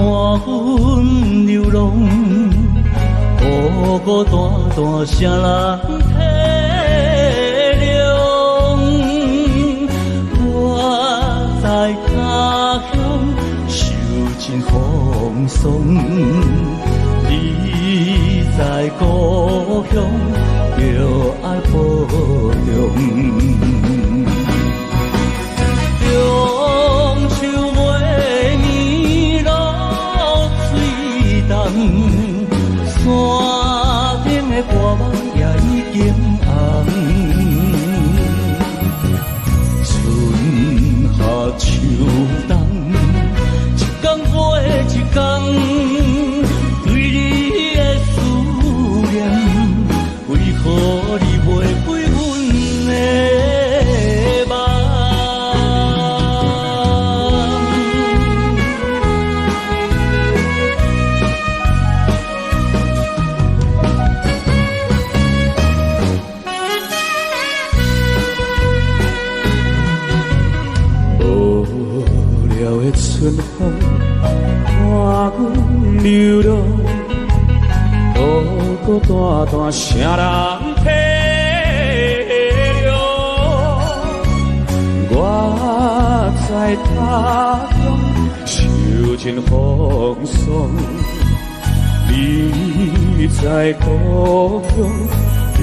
云流浪，孤孤单单谁人体谅？我在他乡受尽风霜，你在故乡就爱保重。中秋月暝露水重，山顶的歌网也已经红。春夏秋冬，一天过一天，对你的思念，为何你袂开阮的？春风看阮流浪，孤孤单单谁人体谅？我在他乡受尽风霜，你在故乡就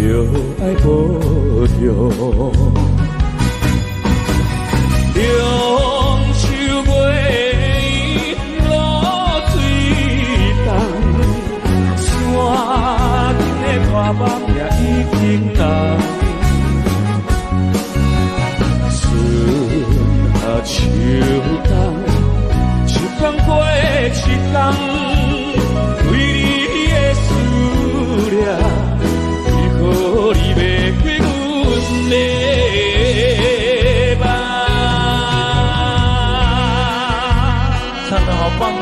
爱保重。花网也已经红，春夏秋冬，一天过一天，对你的思念，为何你袂开阮的梦？唱得好棒哦！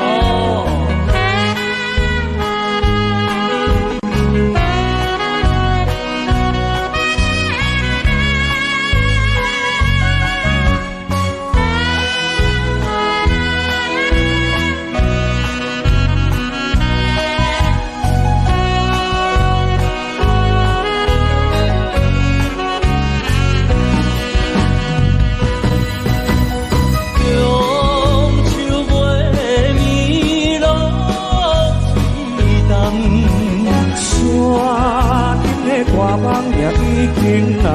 花网也已经红，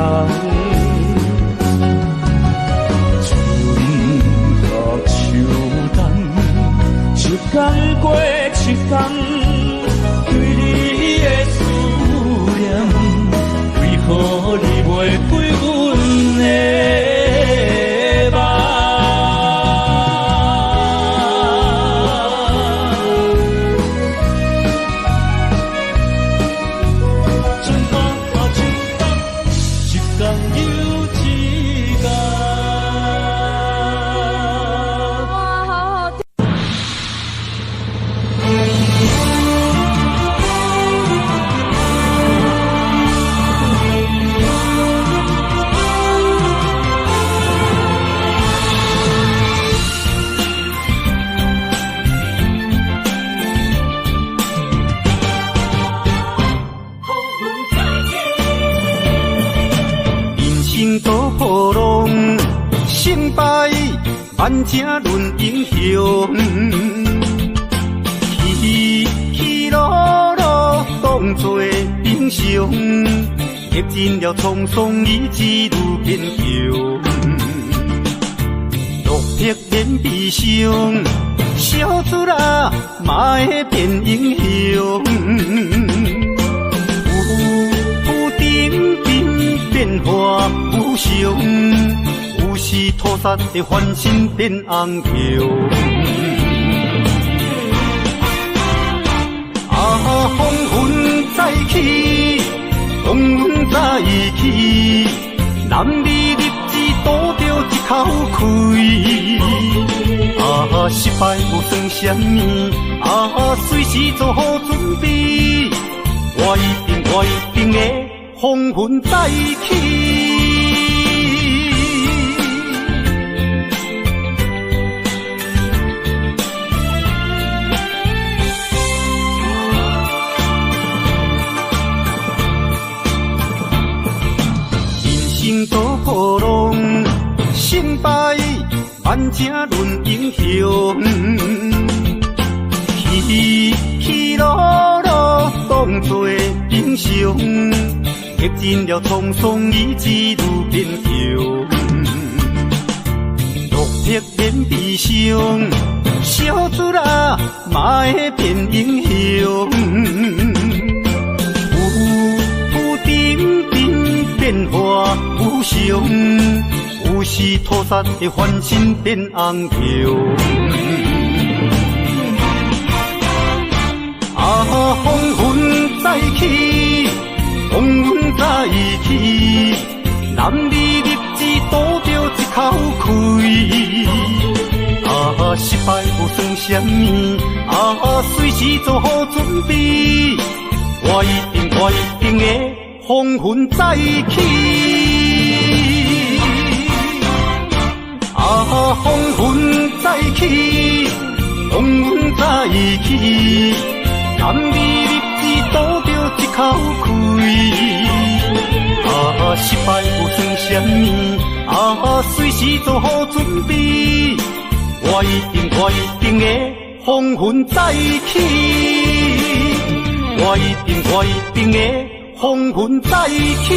春夏秋冬，一天过一天，对你的思念，为何你袂开阮的？万正论英雄，起起落落当作英雄，历尽了沧桑，意志如坚强。落魄变悲伤，小子啦嘛会变英雄。有顶顶变化无常。有时土煞会翻身变红桥，风云再起，风云再起，男儿立志赌着一口气。失败无算什么，随时做好准备，我一定会风云再起。反正论英雄，起起落落当作英雄，历尽了沧桑，意志愈变强。落魄变悲伤，小子啊，嘛会变英雄。有顶顶变化无常。有时土煞会翻身变红桥，风云再起，风云再起，男儿立志赌着一口气。失败不算什么，随时做好准备，我一定会风云再起。风云再起，风云再起，男儿立志赌着一口气。失败不算什么，随时做好准备，我一定会风云再起，我一定会风云再起。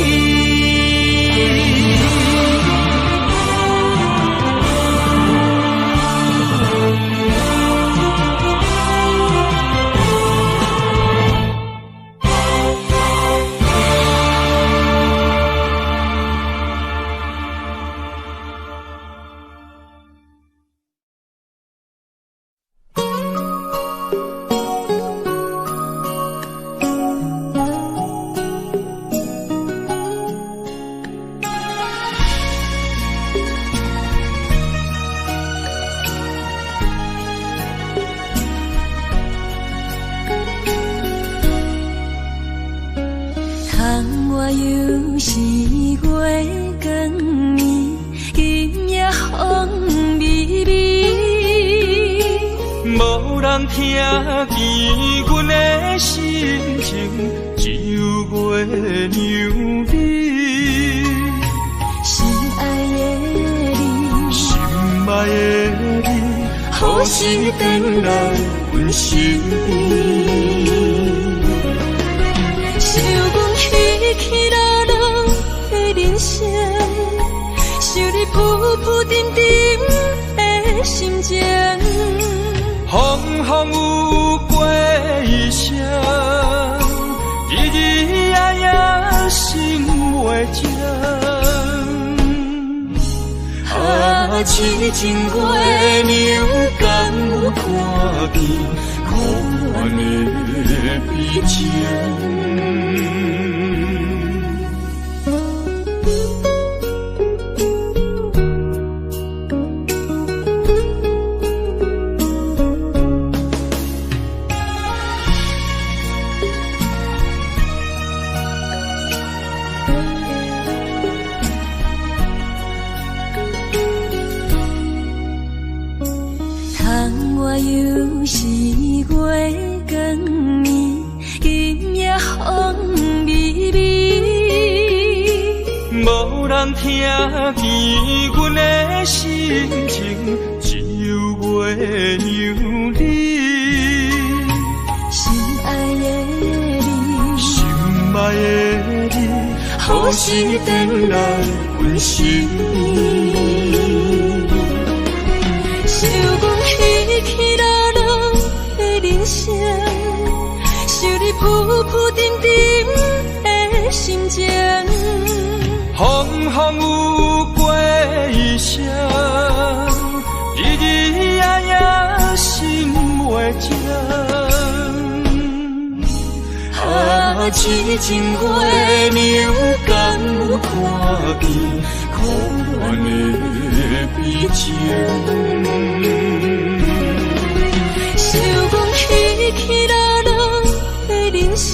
痴情月娘敢有看见可怜的悲情？又是月光暝，今夜风微微，无人听见阮的心情，只有月娘你。心爱的你，心爱的你，何时回来阮身边？想讲起起落落的人生，想你浮浮沉沉的心情，风风有过一生，日日夜夜心袂静。痴情月娘敢有看见可怜的悲情？想讲起起落落的人生，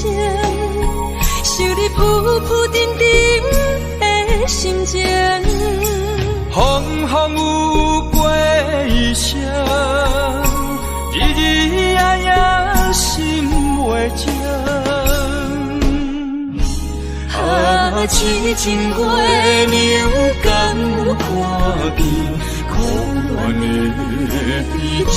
想你浮浮沉沉的心情，风风有过一生，日日夜夜心袂静。痴情月娘敢有看见可暖的悲情。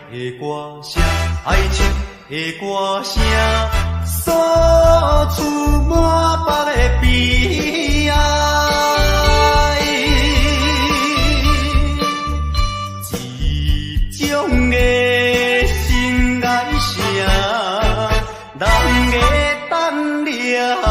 的歌声，爱情的歌声，诉出满腹的悲哀，一种的心了解。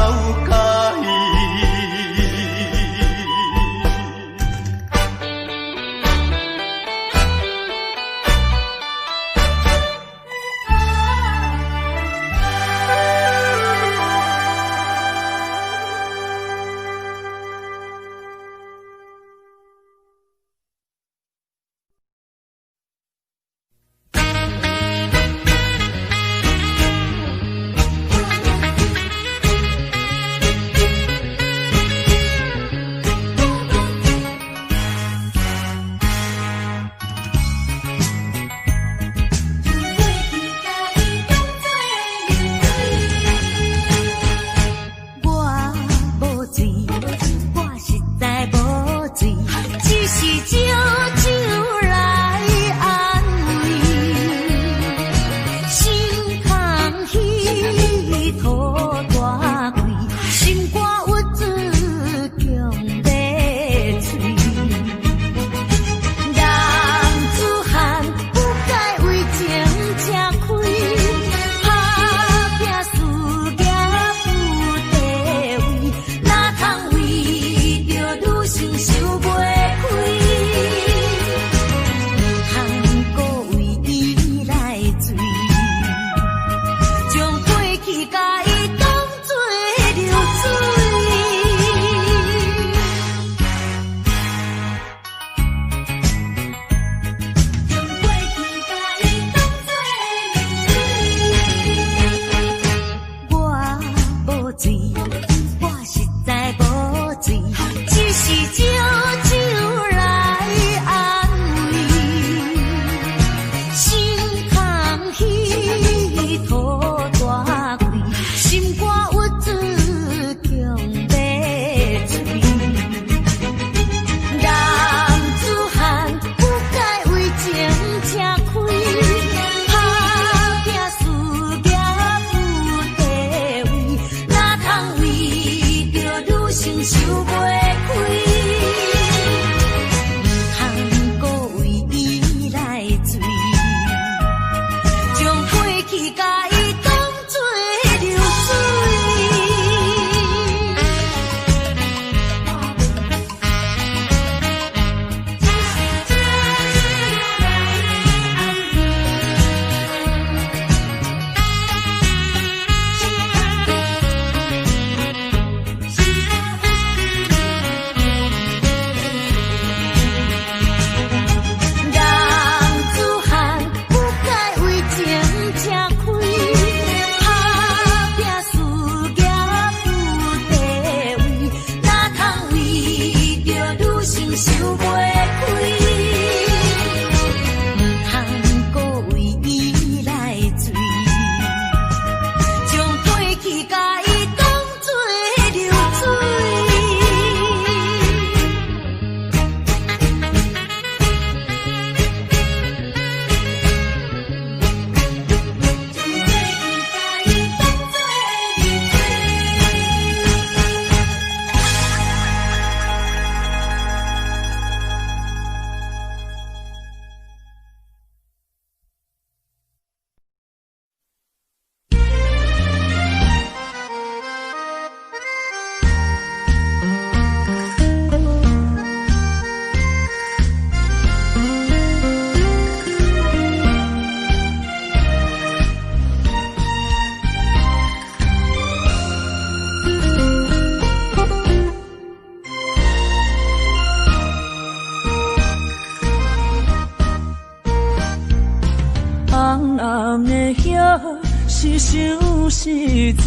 是想是多，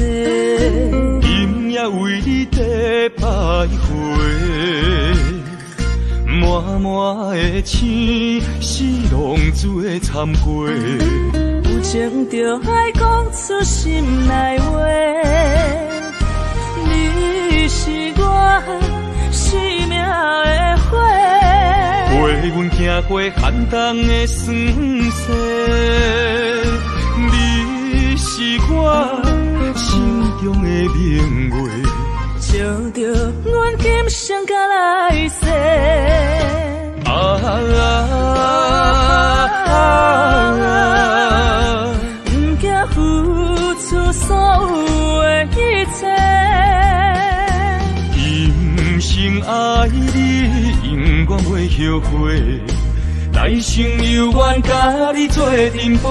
今夜为你在徘徊，满满的青是浪做参过，有情就爱讲出心内话。你是我生命的花，陪阮行过寒冬的酸涩。你是我心中的明月，照着阮今生甲来世。不惊付出所有的一切。后悔，来生有缘甲你做阵陪。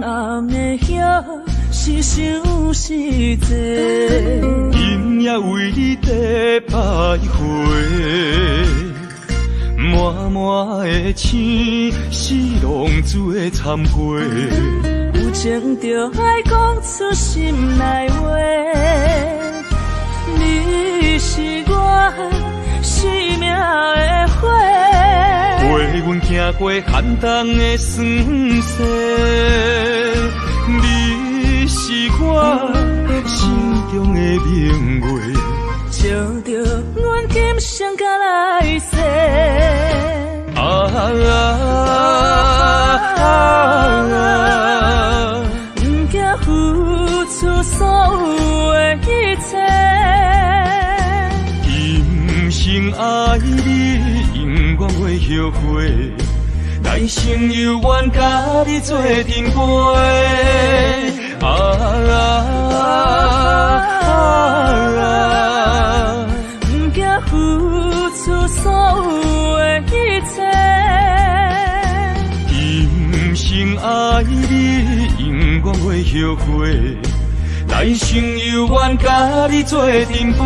暗的遐是想是济，今夜为你在徘徊，满满的青是浪子的忏悔。有情就爱讲出心内话，你是我生命的花。陪阮行过寒冬的酸涩，你是我心中的明月，照着阮今生甲来世。不惊付出所有的一切，今生爱你。永远袂后悔，来生有缘甲你做阵陪。不惊付出所有的一切，今生爱你，永远袂后悔，来生有缘甲你做阵陪。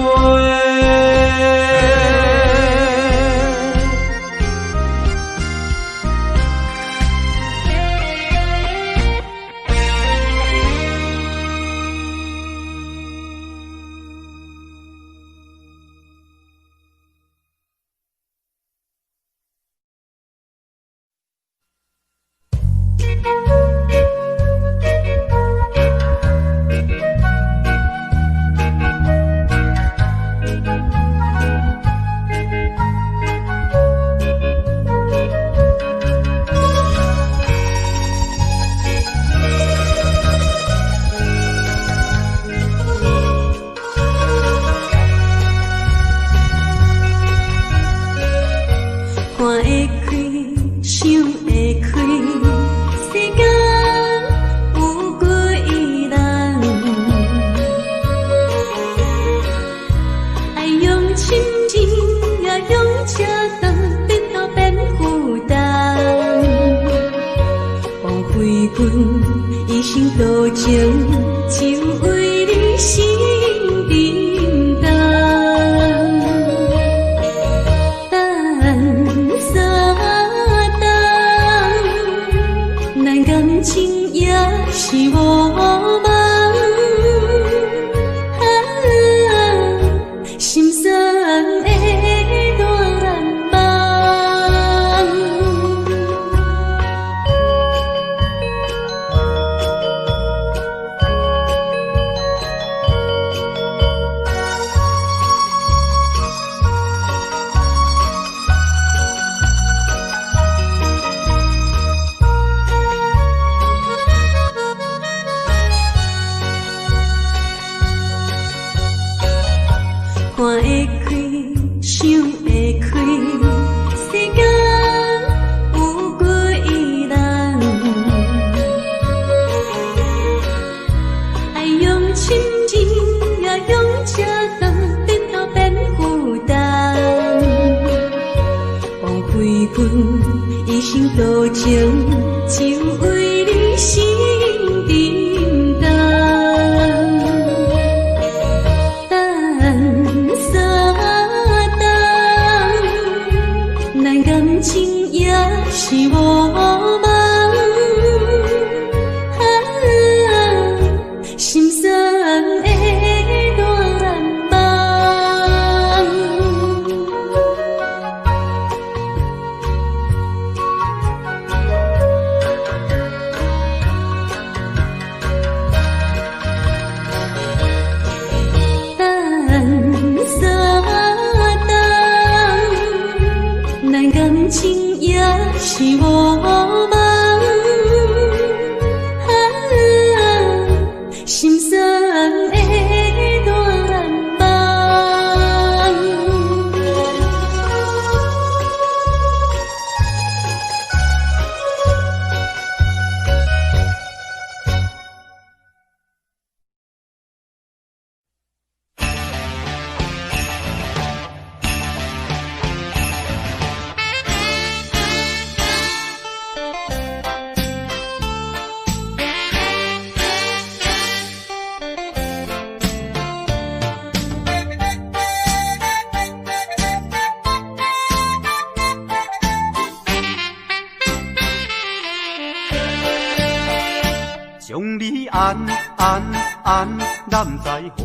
安安安，男在怀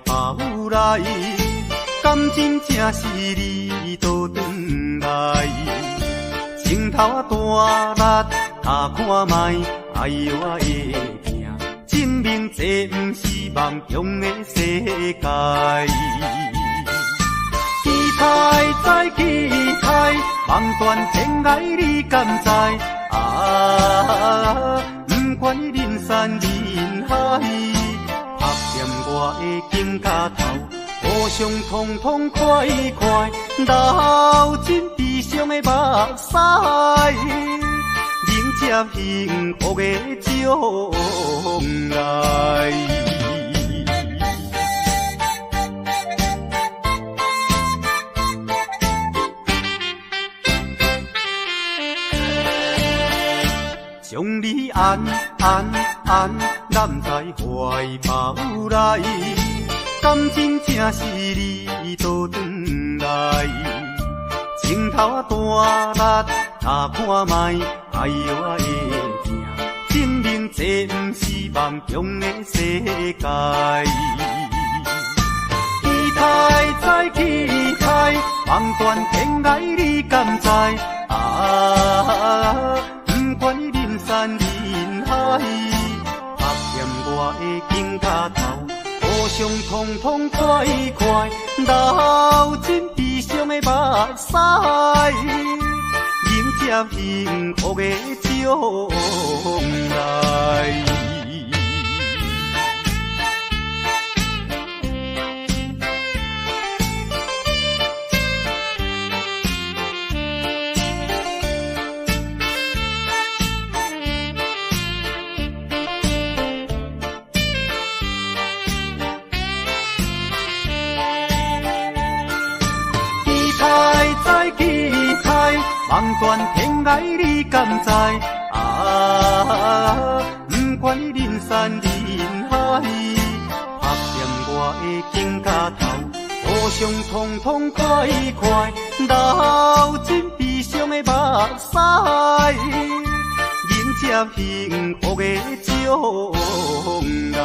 抱来，感情正是你倒转来。情头啊大力，他看卖，哎呦啊会疼，证明这不是梦中的世界。期待再期待，望断天涯你敢知？啊，不管人山人海，拍掂我的肩胛头，互相痛痛快快，流尽悲伤的目屎，迎接幸福的将来。将你安安安，揽在怀抱来，感情正是你倒转来。情头啊大力，他看卖，哎呦啊会疼，证明这不是梦中的世界。期待再期待，望断天涯你敢知？啊，不管人山人海，拍掂我的肩胛头，互相痛痛快快，流尽悲伤的目屎，迎接幸福的将来。望断天涯你敢知？啊，不管人山人海，拍掂我的肩胛头，互相痛痛快快，流尽悲伤的目屎，迎接幸福的将来。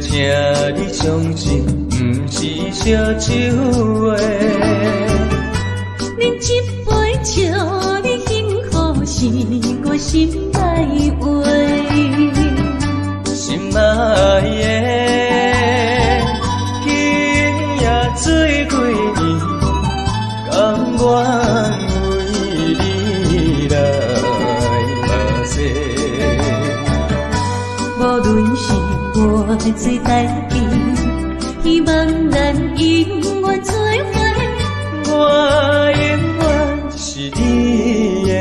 请你相信，不是烧酒话。饮一杯祝你幸福，是我心内话。心爱的，今夜水几年，甘愿为你来目屎。无论是我最单恋，希望咱永远做伙。我永远是你的，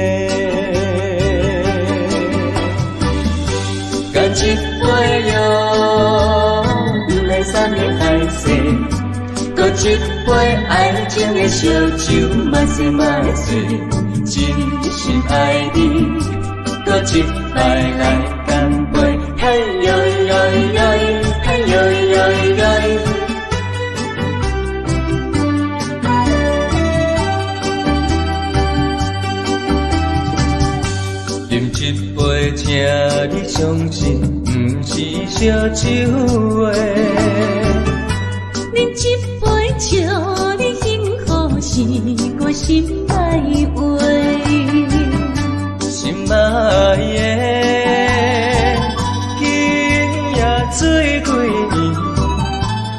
干一杯哟，不来三年海誓，搁一杯爱情的烧酒，嘛是嘛是，真心爱你，搁一摆来干杯，嘿呦呦呦，嘿呦呦呦。饮一杯，请你相信，不是烧酒话。饮一杯，祝你幸福，是我心内话。心爱的，今夜水几年，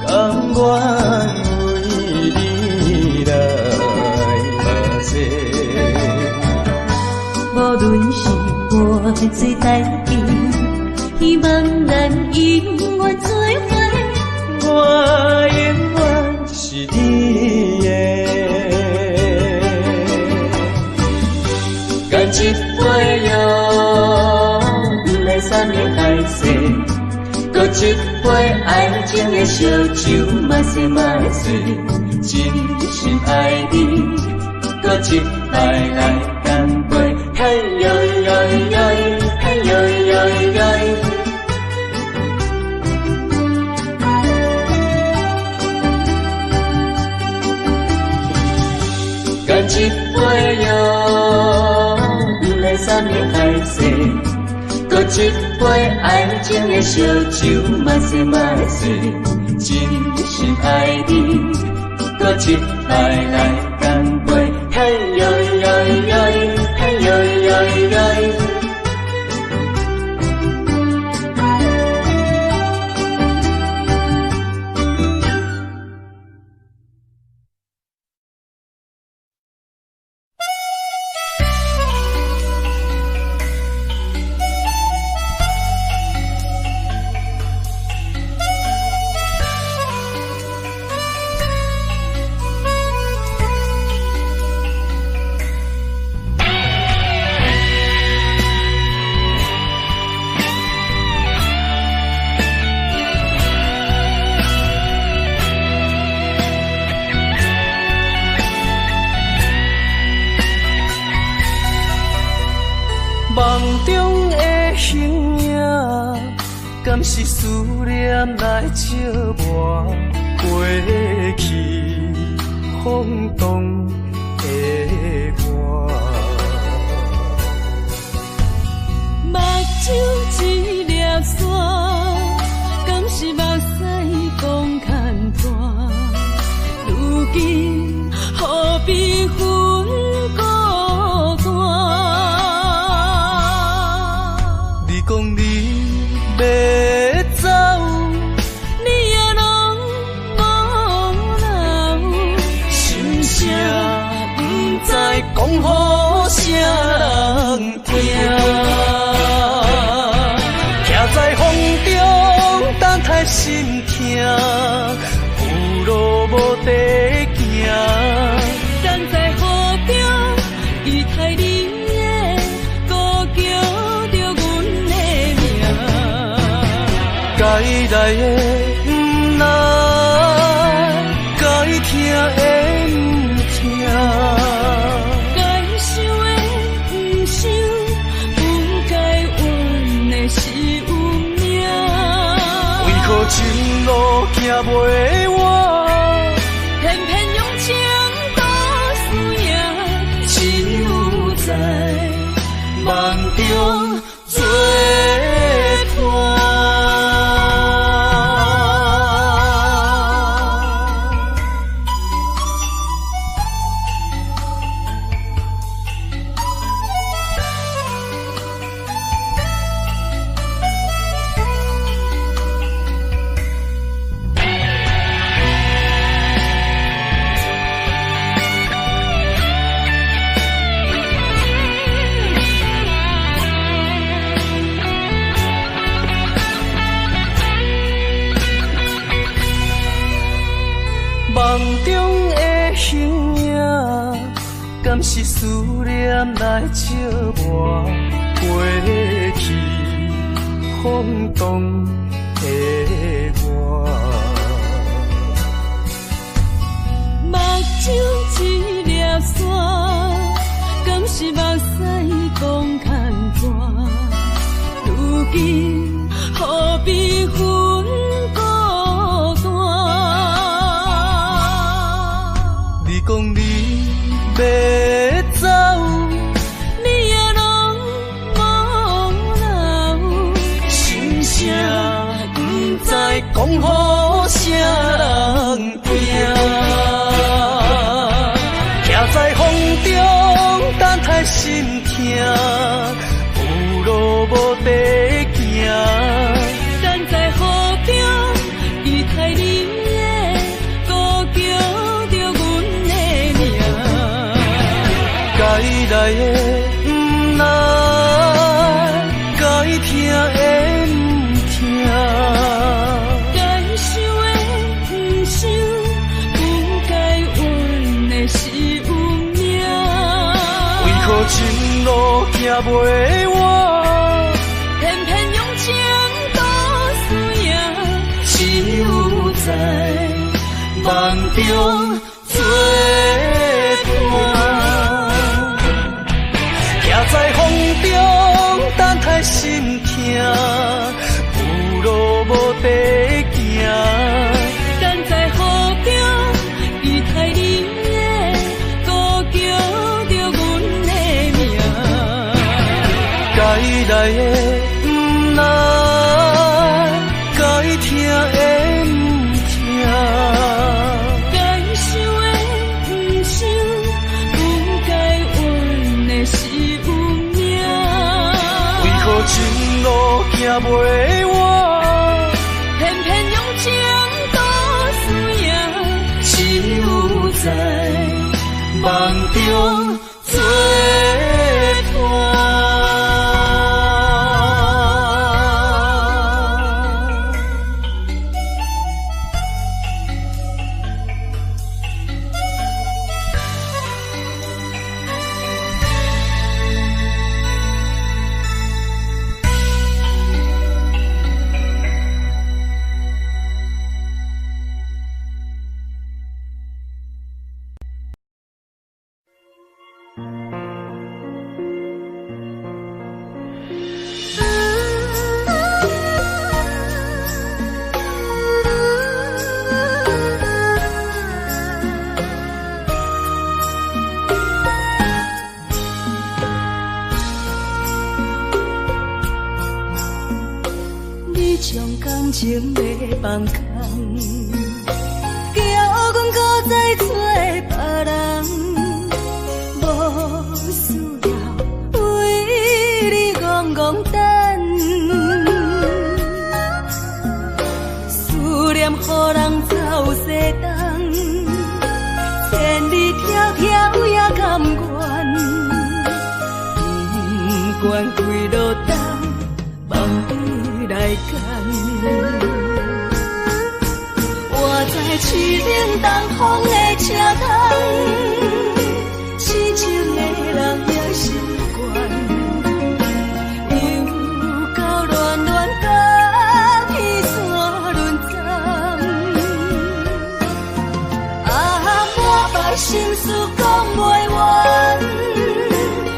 甘愿为你来目屎。无论是我最单恋，希望咱永远做伙。我永远是你的。干一杯哟，不来三面海誓。搁一杯爱情的烧酒，嘛是嘛醉，真心爱你。搁一摆来干杯，嘿呦呦呦，嘿呦呦呦。干一杯哟，不来三面海誓。搁一杯爱情的烧酒，嘛是嘛醉，真心爱你。搁一摆来干杯，嘿呦呦呦，嘿呦呦呦。梦中的形影，敢是思念来照磨过去风动的我？目睭一粒沙，敢是目屎讲牵拖？如今何必分孤单？讲你要走，你也拢无留，心声不知讲予啥人听。徛在风中，等待心痛，有路无地行。站在河中，伊待你的孤叫着阮的名。该来的不来，该听的不听。该想的不想，不该怨的是有命。为何前路行袂完？偏偏用情多输赢，心有在梦中做伴。梦中的形影，敢是思念来照磨过去风动的我？目睭一粒沙，敢是目屎讲牵拖？如今何必分孤单？你讲你要走，你也拢无留，心声不知讲予啥人听。徛在风中，等待心痛，有路无地行。站在河中，伊待你的孤叫着阮的名。该来的不来，该听的路行袂完，偏偏用情多输赢，只有在梦中做伴。行在风中，等待心痛，有路无地行。等在雨中，雨太冷的，孤叫着阮的名。该来的不来，该听的不听。该想的不想，不该怨的是有命。为何前路行袂完？偏偏用情多输赢，只有在梦中做伴。将感情卖放空，叫阮搁再找别人，无需要为你戆戆等，思念予人走西东，千里迢迢也甘愿，不管几落冬。梦里来干，我在凄冷东风的车窗，痴情的人也习惯，又到乱乱甲彼山轮转，啊，满腹心事讲袂完，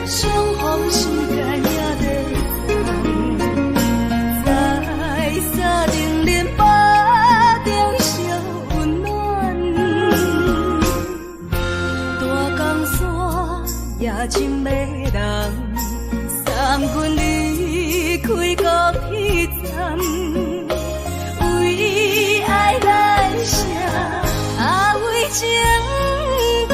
相逢时间也在。夜深的人，送阮离开高铁站，为爱来声，啊为情重。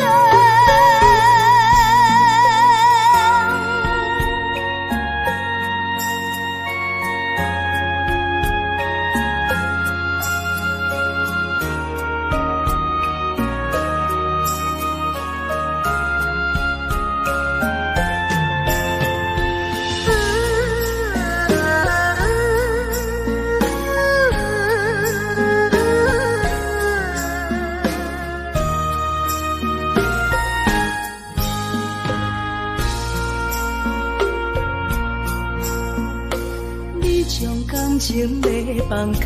情要放空，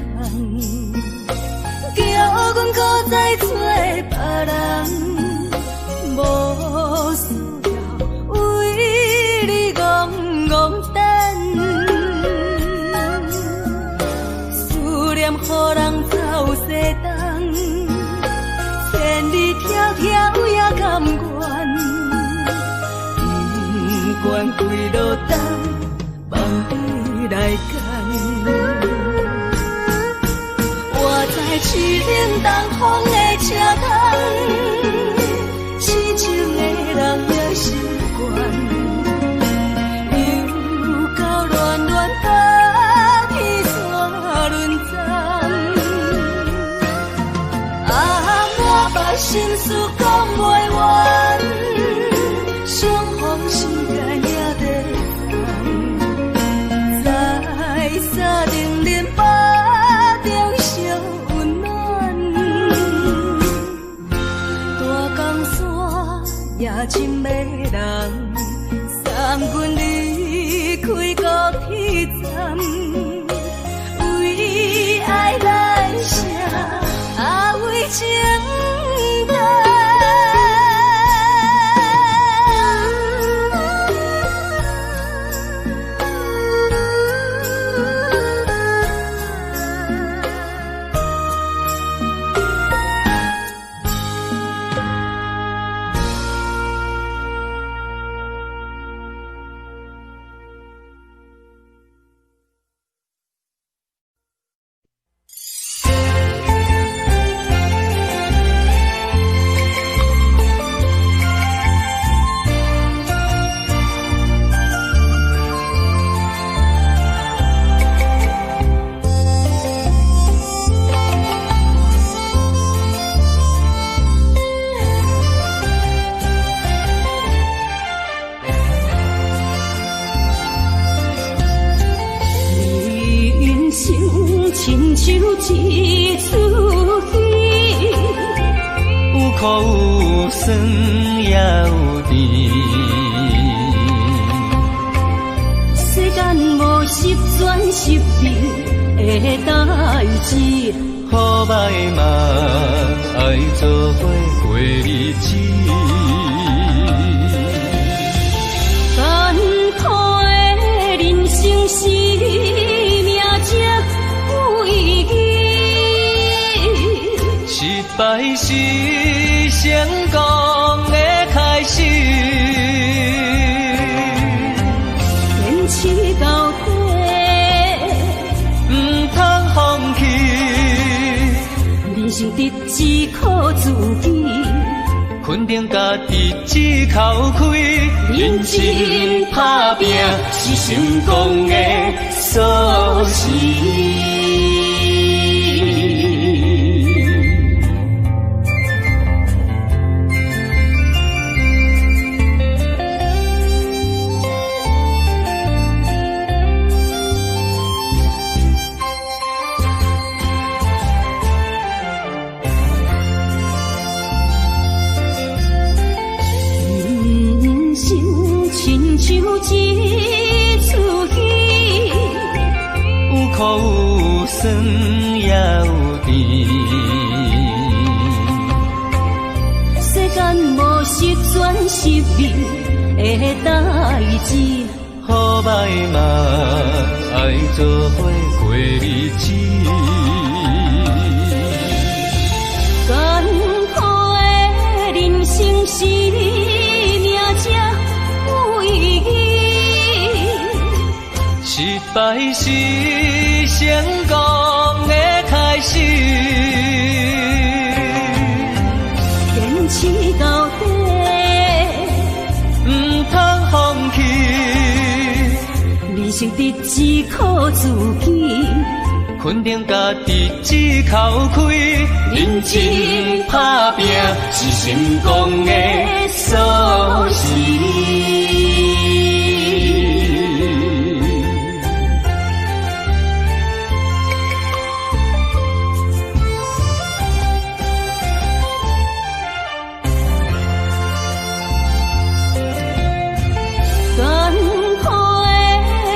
叫阮搁再找别人，无需要为你戆戆等，思念予人走西东，千里迢迢也甘愿，不管几落冬，梦里来干。我在凄冷东风的车窗，痴情的人也习惯，又到乱乱甲彼山轮转，啊，满腹心事讲袂完，相逢时间也在在沙冷冷巴中烧温暖，大江山夜深的人，送阮阮离开高铁站，为爱来写为情单。亲像一出戏，有苦有酸也有甜。世间无十全十美的代志，好歹嘛爱做伙过日子。艰苦的人生是命才有意义，失败是成功的开始。坚持到底，唔通放弃。人生得只靠自己，肯定家己只口开，认真打拼是成功的锁匙。亲像一出戏，有苦有酸也有甜。世间无十全十美的代志，好歹嘛爱做伙过日子。艰苦的人生是命才有意义，失败是成功的开始。坚持到底，唔通放弃。人生得只靠自己，肯定家己只口开，认真打拼是成功的锁匙。艰苦的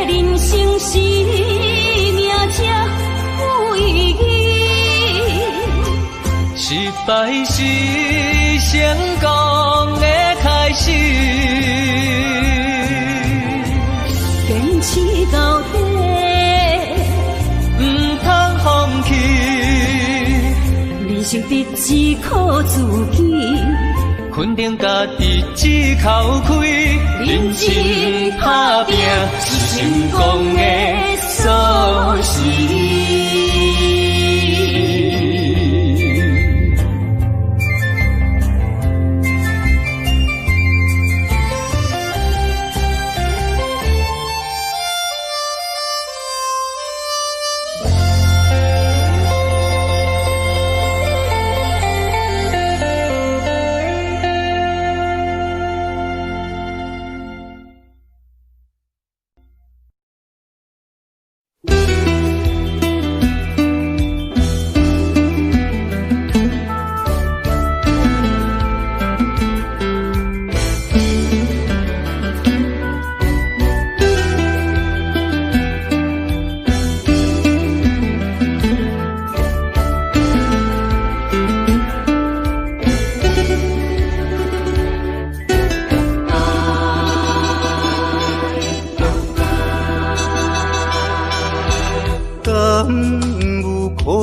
人生是命才有意义，失败是成功的开始。坚持到底，唔通放弃。人生得只靠自己，肯定家己只口开，认真打拼是成功的锁匙。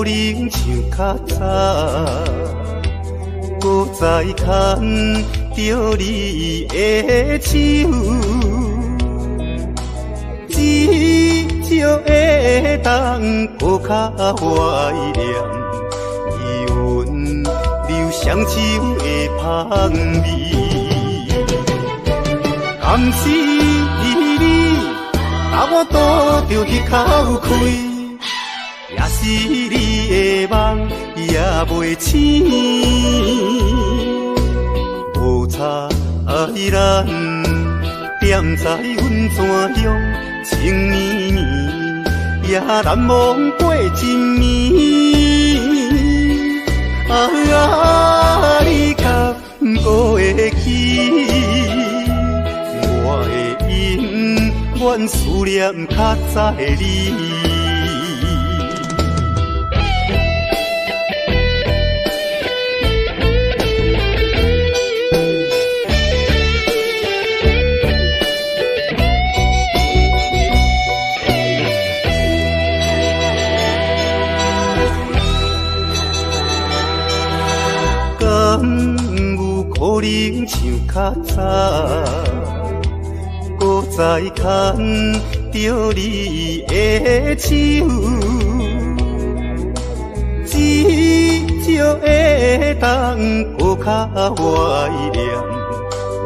能像较早，搁再牵着你的手，至少会当抱较怀念，余韵留双手的香味。甘是你，把我倒着迄口气。也是你的梦也袂醒，无差咱踮在阮山乡，情绵绵也难忘过一暝。你敢搁会记？我的永远思念较早的你。可能像较早，搁再牵着你的手，至少会当抱较怀念，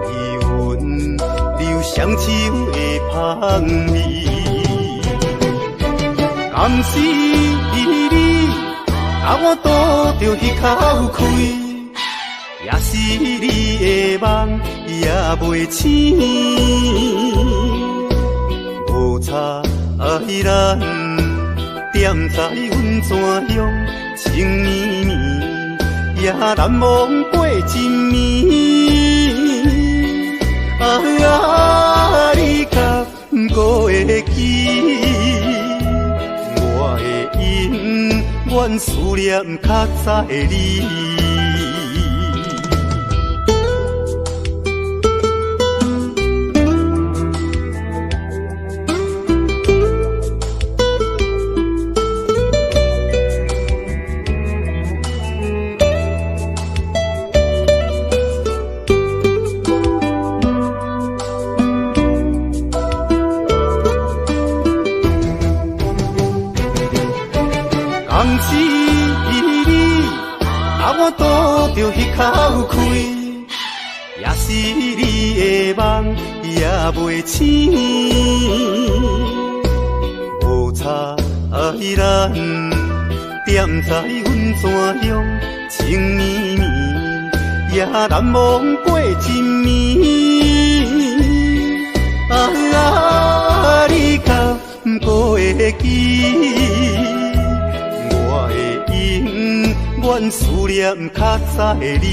余韵留双手的香味。甘是你，把我倒着迄口气。也是你的梦也袂醒，无差咱踮在阮山乡，情绵绵也难忘过一暝。你敢搁会记？我的永远思念较早的你。甘是你，把我倒着迄口气，也是你的梦也袂醒，无差咱踮在阮山乡，情绵绵也难忘过一暝。你敢搁会记？我的永远思念较早的你。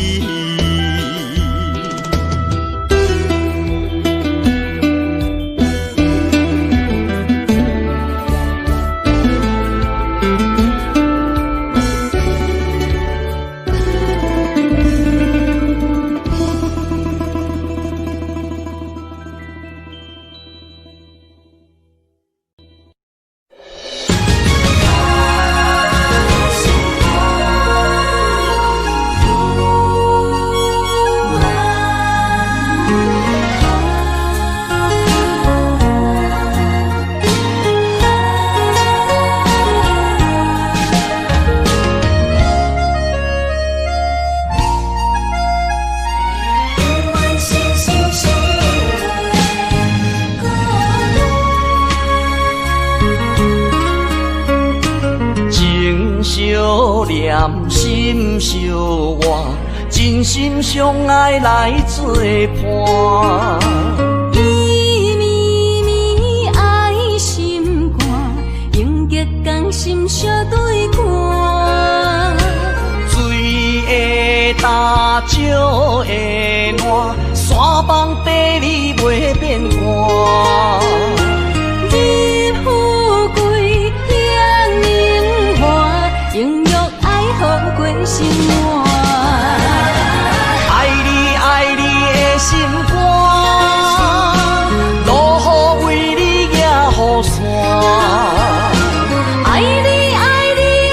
心相活，真心相爱来作伴。伊绵绵爱心肝，永结同心相对看。水会干，石会烂，山崩地裂袂变卦。你富贵两年华，永浴爱好过生活。爱你的心肝，路雨为你举雨伞。爱你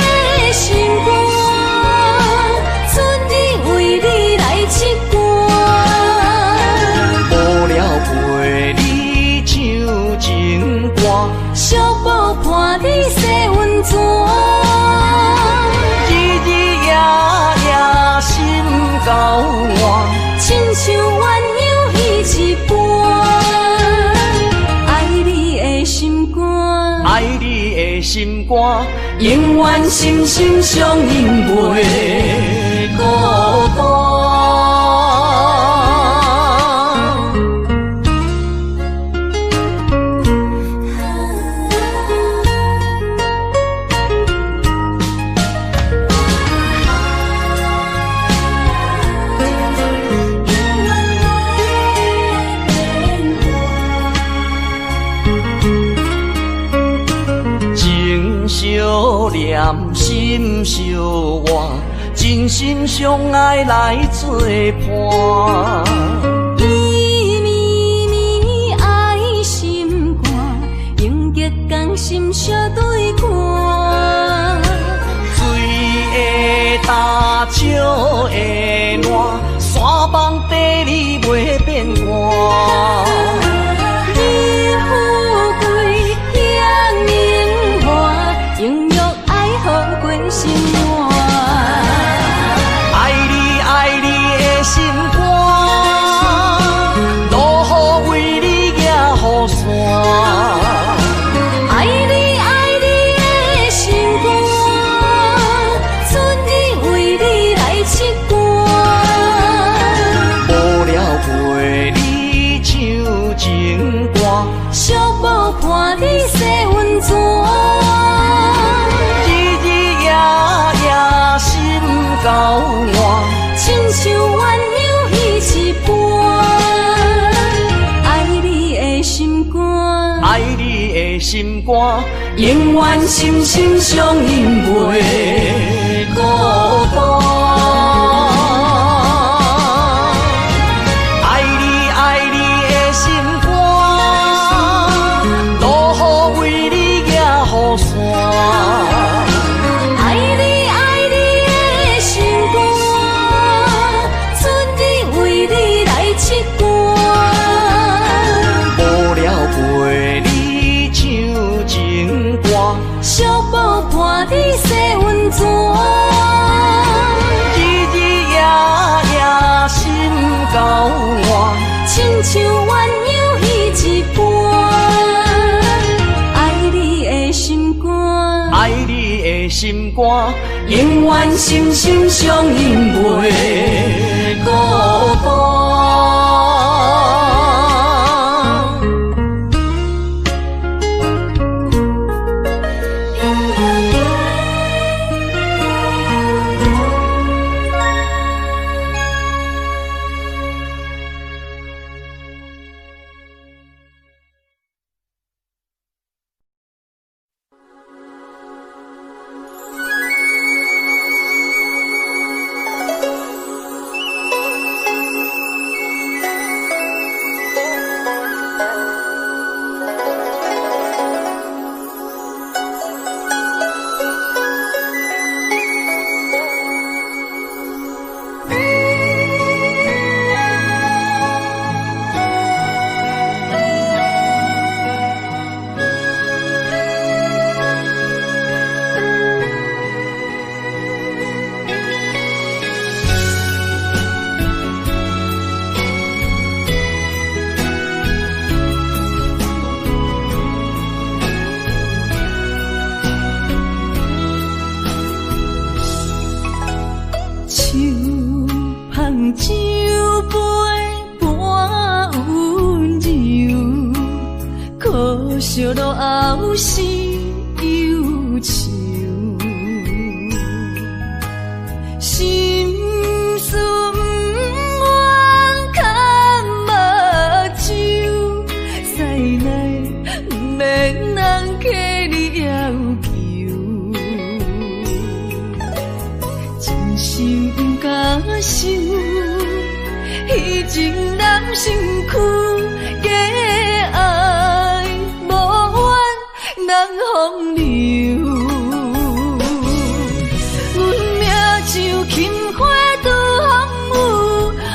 的心寂寞伴你洗温泉，日日夜夜心交换，亲像鸳鸯彼一半。爱你的心肝，爱你的心肝，永远心心相印，袂孤单。相念心相活，真心相爱来作伴。伊绵绵爱心肝，永结同心相对看。水的干，石的烂，山崩地裂袂变卦。心肝，爱你爱你的心肝，路雨为你行雨伞。爱你爱你的心肝，春日为你来刺肝。无聊陪你唱情歌，寂寞伴你洗温泉。交换，亲像鸳鸯彼一半。爱你的心肝，爱你的心肝，永远心心相印，袂孤单。爱你爱你的心肝，路雨为你行雨伞。陪你唱情歌，寂寞伴你洗温泉。日日夜夜心交换，亲像鸳鸯彼一半。爱你的心肝，爱你的心肝，永远心心相印，袂孤单。小路后是忧愁，心事不愿牵目睭，使来不免人客你要求，真心不敢想，迄情难身躯。风流，阮命像轻花拄风雨，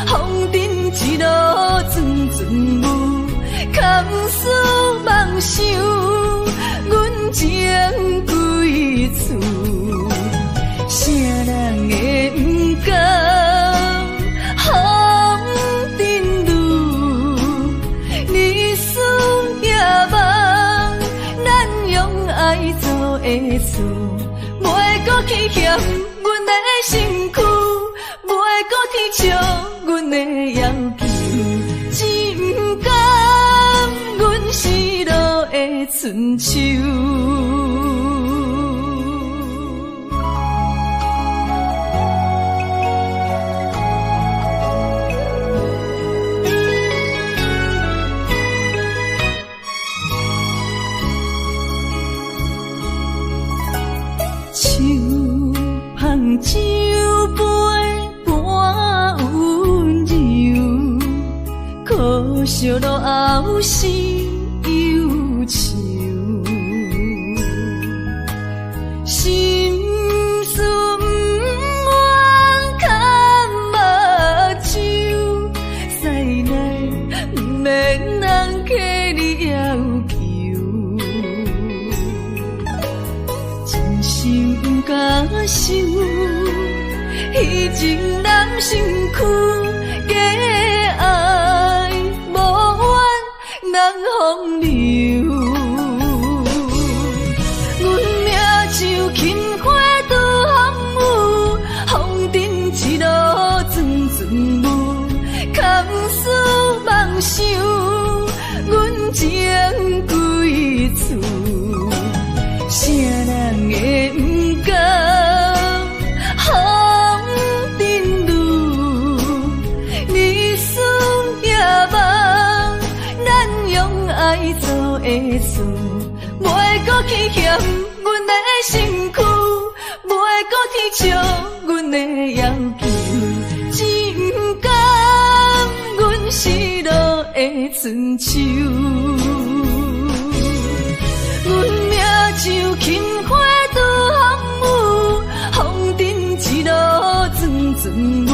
风尘一路阵阵雾，堪思妄想，的事，袂搁去嫌阮的身躯，袂搁去笑阮的要求，只不甘阮失落的春秋。酒杯半温柔，可惜落后是忧愁。心事不愿牵目睭，使来不免人客你要求，真心不敢想。迄情难身躯，假爱无怨人风流。阮命像轻花拄风雨，风尘一路转转舞，堪思梦想，阮情归厝，啥人会不甘？爱做的事，袂搁去嫌阮的身躯，袂搁去笑阮的要求，只不甘阮失落的春秋。阮命像轻花拄风雨，风尘一路转转舞，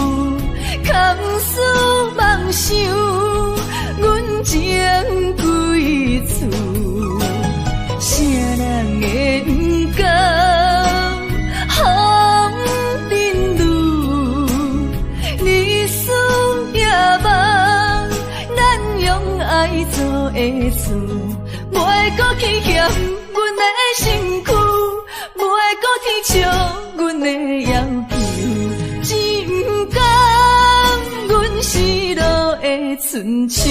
堪思梦想，阮情归厝，啥人会不甘？风尘路，日思夜梦，咱用爱做的事，袂搁去嫌阮的身躯，袂搁去笑阮的要求，只不甘阮失落的春秋。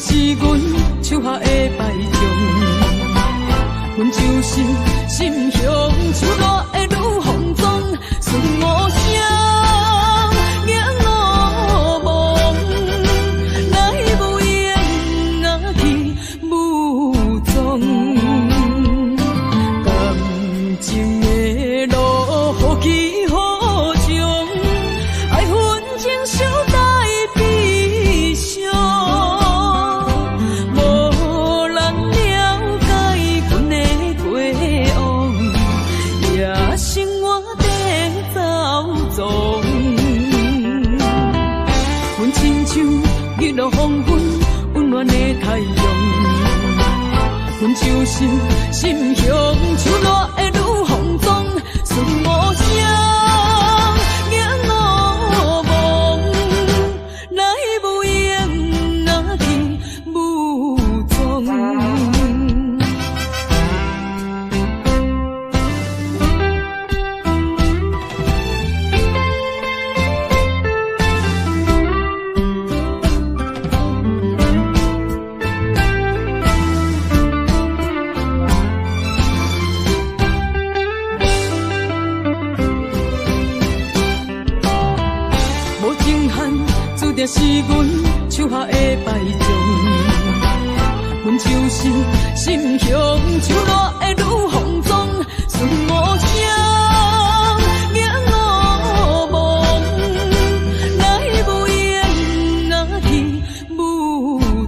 是阮手下的败将，阮就是心胸出落的女风妆，顺我声硬我梦，来无言啊去无踪，感情的路好起好将，爱恨情伤在悲伤。日落黄昏，温暖的太阳，阮就是心胸出落的女风妆，顺我声硬我梦，来无言啊去无踪。是阮手下的败将，阮就是心向手热的女风妆，顺无声，仰我望，来无言，若去无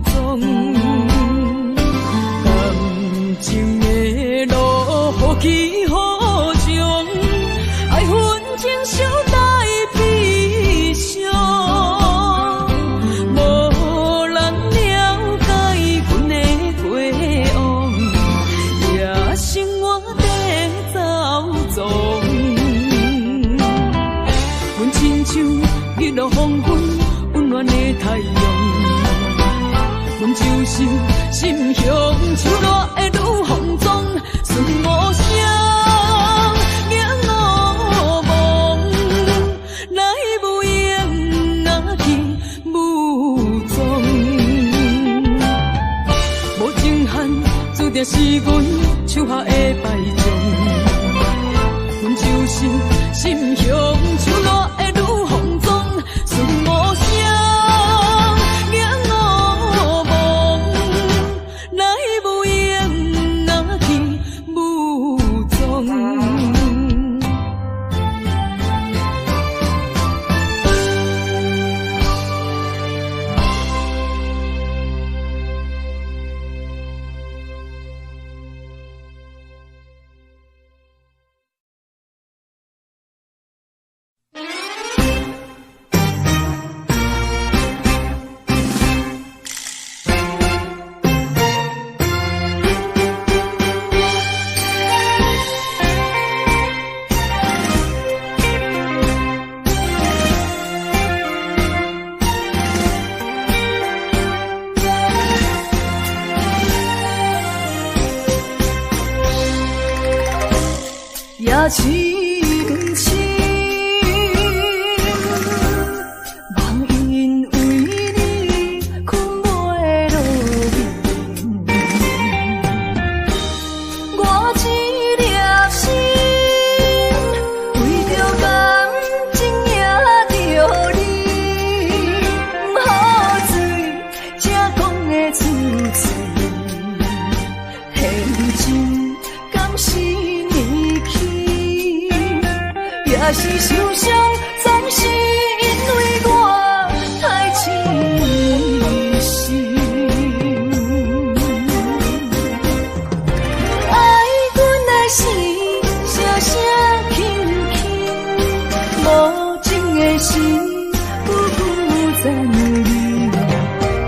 踪。感情的路，何去何从？爱恨情伤带悲伤。日落黄昏，温暖的太阳，阮就是心向手热的女风妆，顺无声，仰我望，来无言，若去无踪。无情限，注定是阮手下的败将，阮就是心向手热的女风妆。顺无声，仰我望，来无言，若去无踪。也是段情，梦因为你困袂落眠。我一粒心，为着感情也着你，不好醉，才讲会出嘴，现真敢是？也是受伤，总是因为我太痴心。爱阮的心，声声轻轻，无情的心，久久在你。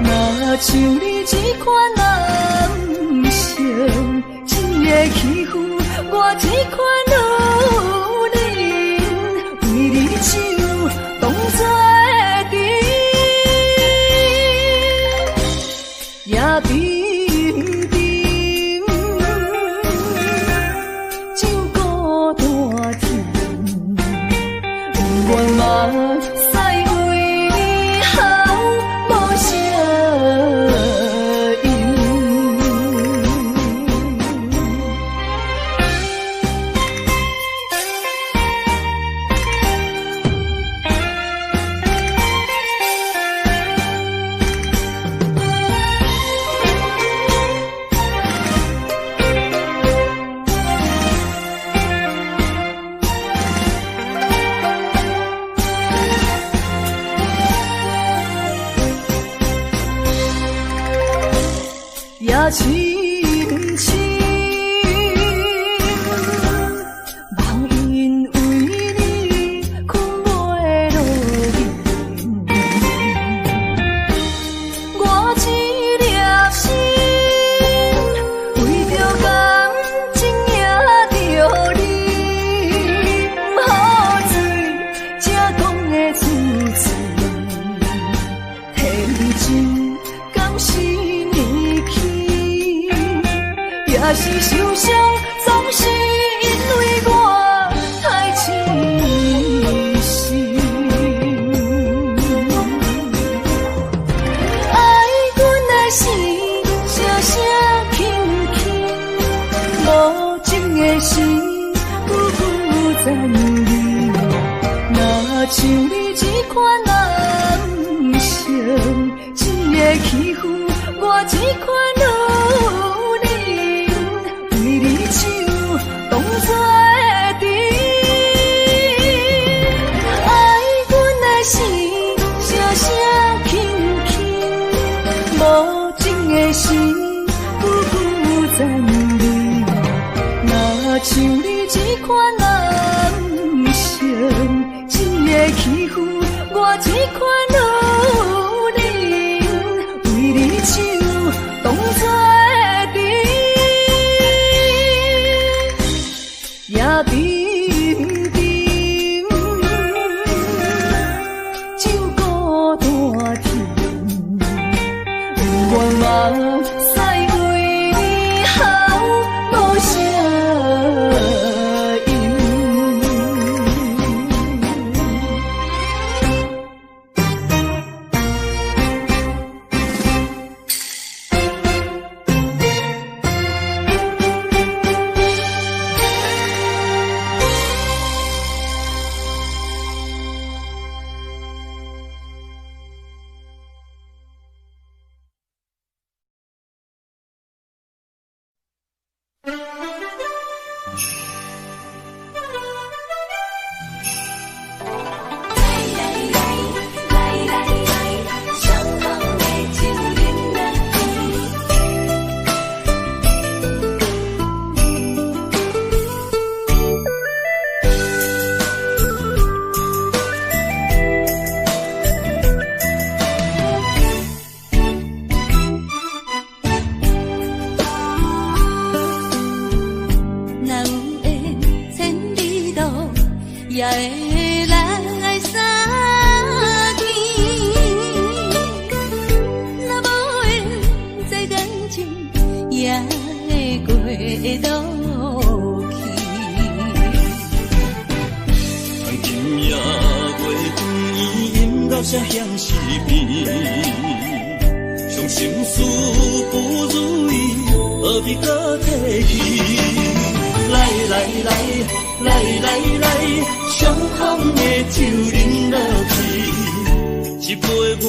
若像你这款男性，一个欺负我这款女。手当作的甜，也冰冰，酒孤单甜，愿嘛使为好无声音。也是段情，梦因为你困袂落眠。我一粒心，为着感情也着你，不好醉，才讲会出嘴，现真敢是？也是受伤，总是因为我太痴心。爱阮的心，声声轻轻，无情的心，久久在你。若像你这款男性。欺负我这款女人，为你手当作的爱阮的心声声轻轻，无情的心久久残留。若像你这款男性，只会欺负我这款女人，为你手当作的也平平，酒过大甜，愿望驶为你好无声音。也会来相见，若无缘在感情，也会过渡去。今夜月光饮到这乡时边，伤心事不如意，何必搁提起？来来来来来来，相逢的酒饮落去，一杯我，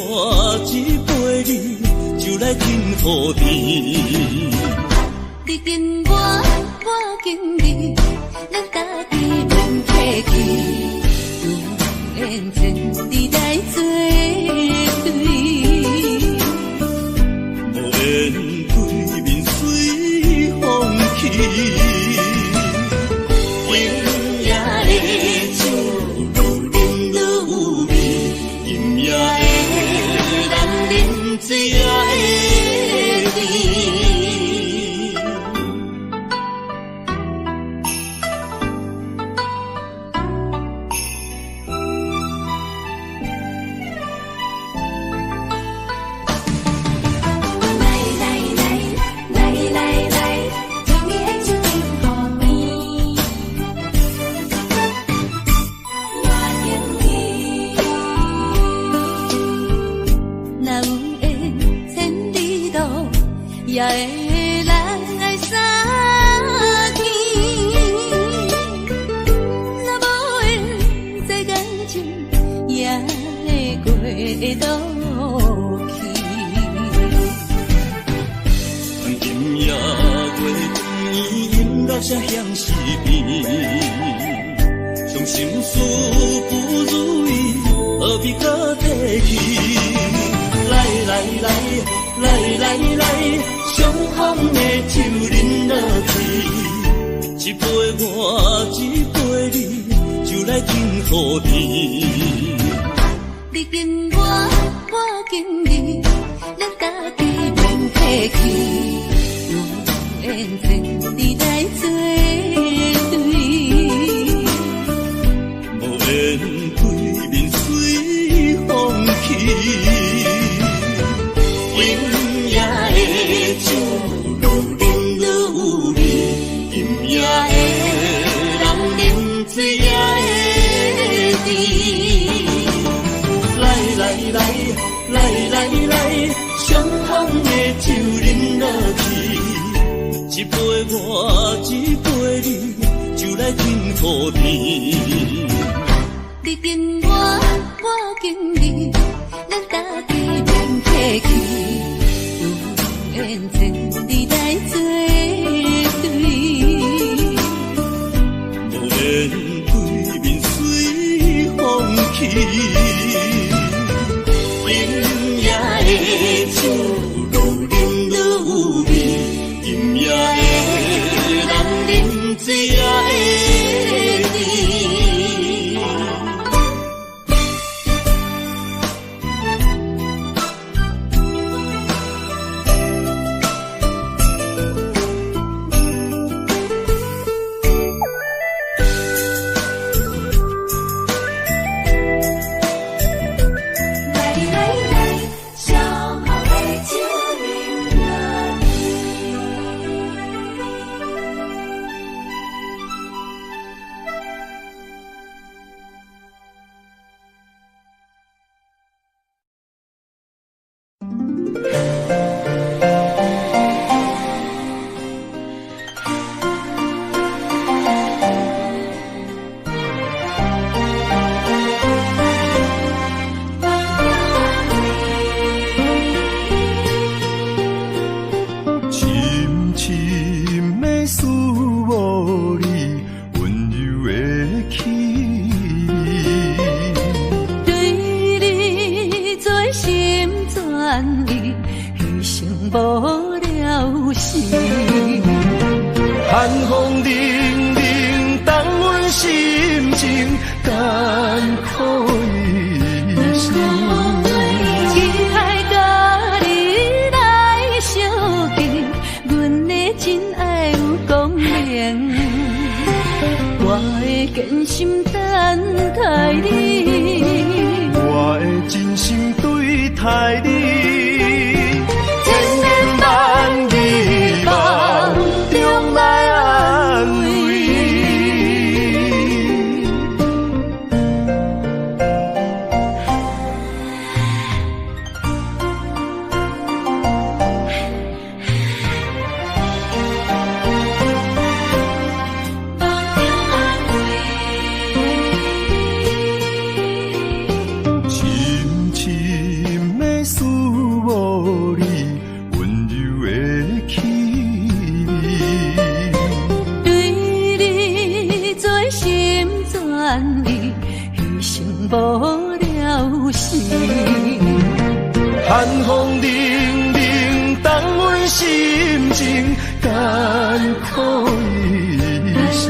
一杯你，就来敬互甜。你敬我，我敬你，咱家己免客气，有缘千里来作对。无缘对面随风去。水也会甜。也会来相见，若无缘在感情，也会过渡去。今夜月光饮到这乡时边，伤心事不如意，何必搁提起？来来来来来来，相逢的酒饮落去，一杯我，一杯你，就来敬互甜。你敬我，我敬你，咱家己免客气，有缘千里来作对。无缘对面随风去。水也会甜，来来来来来来，相逢的酒饮落去，一杯我，一杯你，就来敬互甜。你敬我，我敬你，咱家己免客气。缘千里来作对。无言对面随风去，今夜的酒愈饮愈美，今夜的人饮醉也会醉。寒风凛凛，冻阮心情艰苦一生。期待甲你来相见，阮的真爱有光明。我的真心等待你，我的真心对待你，千言万语梦中来安慰。深深的思慕你，温柔的气味，对你做心全意，牺牲无了时。寒风凛凛，冻阮心情艰苦一生。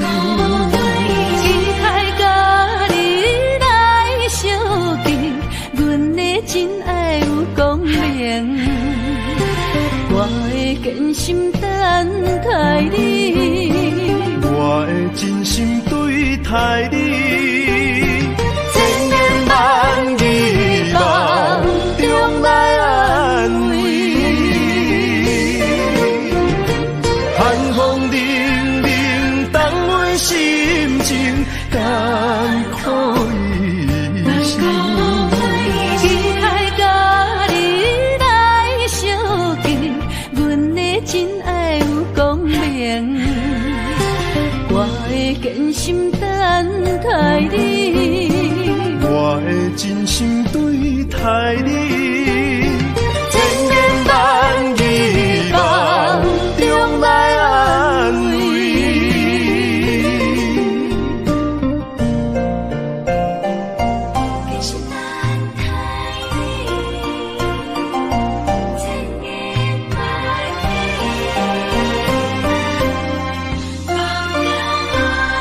期待甲你来相见，阮的真爱有光明。我的真心等待你，我的真心对待你，千言万语梦中来安慰。寒风凛凛，冻阮心情艰苦一生。期待甲你来相见，阮的真爱有光明。我的真心等待你，我的真心对待你，千言万语梦中来安慰。真心等待你，千言万语梦中安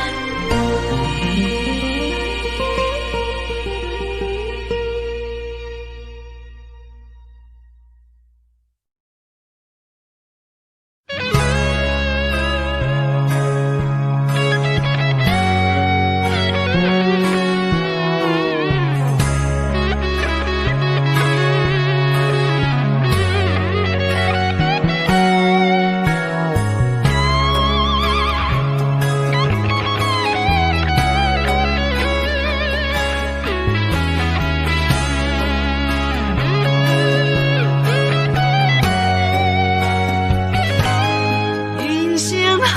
人生啊，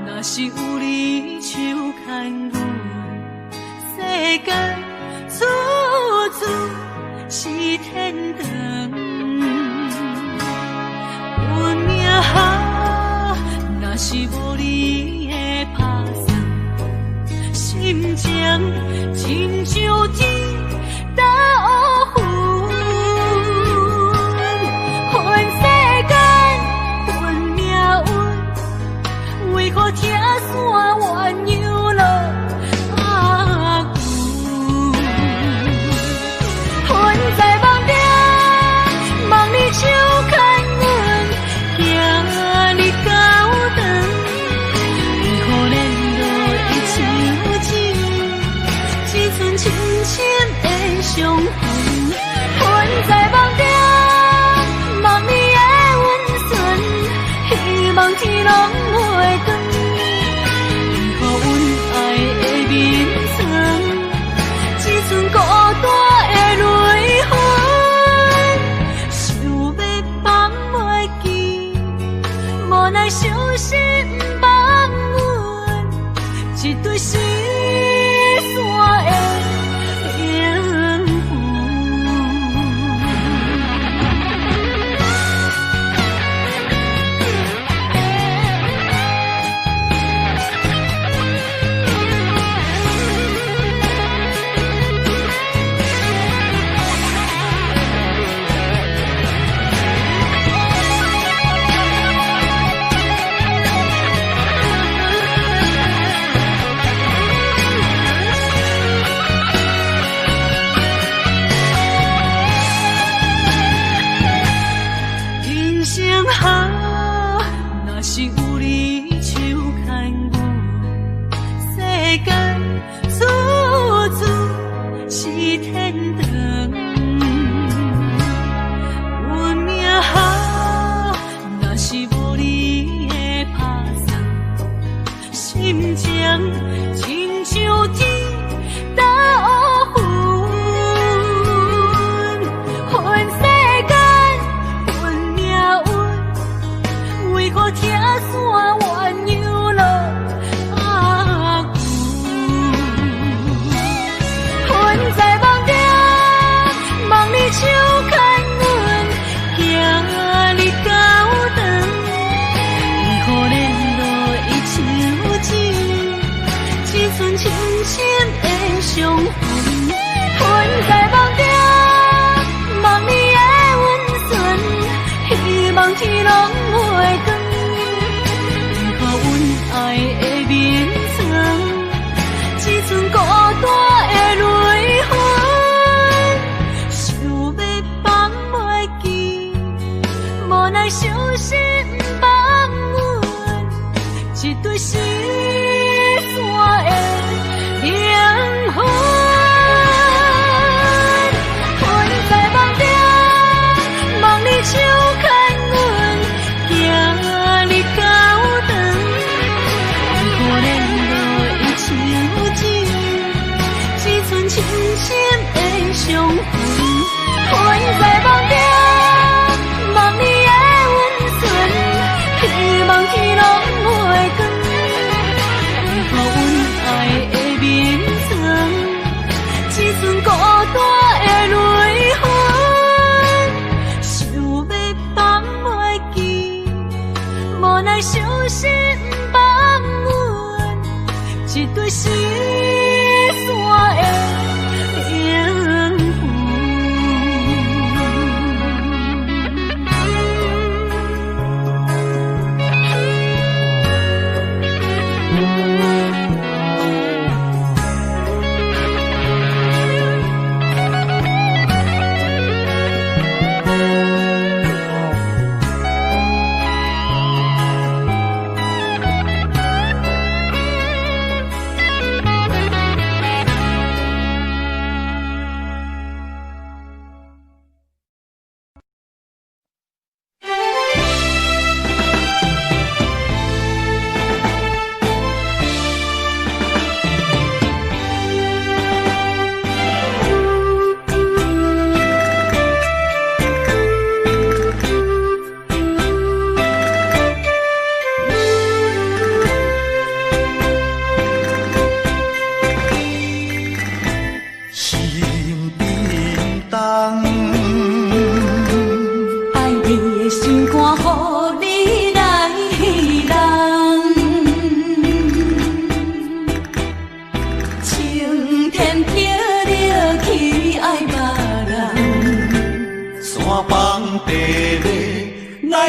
若是有你手牵阮，世界处处是天堂。是无你的打算，心情亲像天打乌云，恨世间，恨命运，为何听山怨游落阿牛？恨在梦中，梦里手牵阮，行你到长，为何连落一场情，只剩深深的伤痕？恨在梦中，梦里的温存，希望天拢袂光。为何阮爱的眠床，只剩孤单的泪痕？想要放袂记，无奈伤心放阮一堆失散的灵魂。人生好，若是有你手牵阮，世间处处是天堂。运命好，若是无你的打算，心情亲像天打乌云，恨世间，恨命运，为何听山怨游落阿牛？恨在梦中，梦里手牵阮，行你到长，为何连落一场情，只剩深深的伤痕？恨在梦中，梦里的温存，希望天拢袂光。为何阮爱的眠床，只剩孤单的泪痕？想要放袂记，无奈伤心放阮一堆失散的灵魂。恨在梦中，梦里手牵阮，行你到长，为何连落一场情，只剩深深的伤痕？恨在梦中，梦里的温存，希望天拢袂光。为何阮爱的眠床，只剩孤单的泪痕？想要放袂记，无奈伤心放阮一堆失散的灵魂。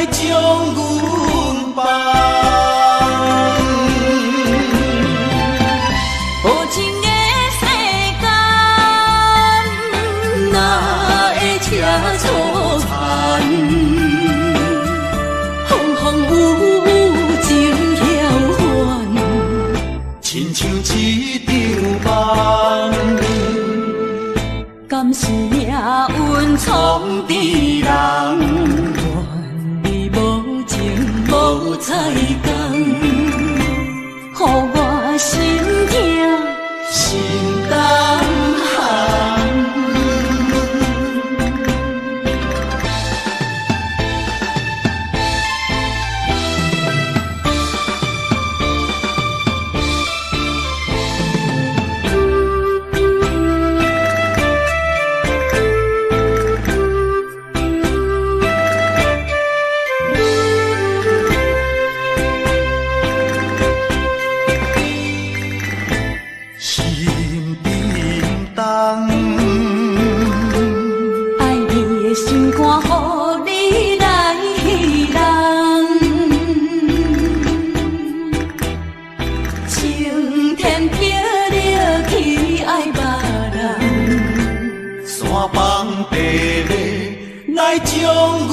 来将阮放。无情的世间，哪会车错牵？风风雨雨情遥远，亲像一场梦。敢是命运创治人？愿你无情无彩工，予我心痛心动寒。来将阮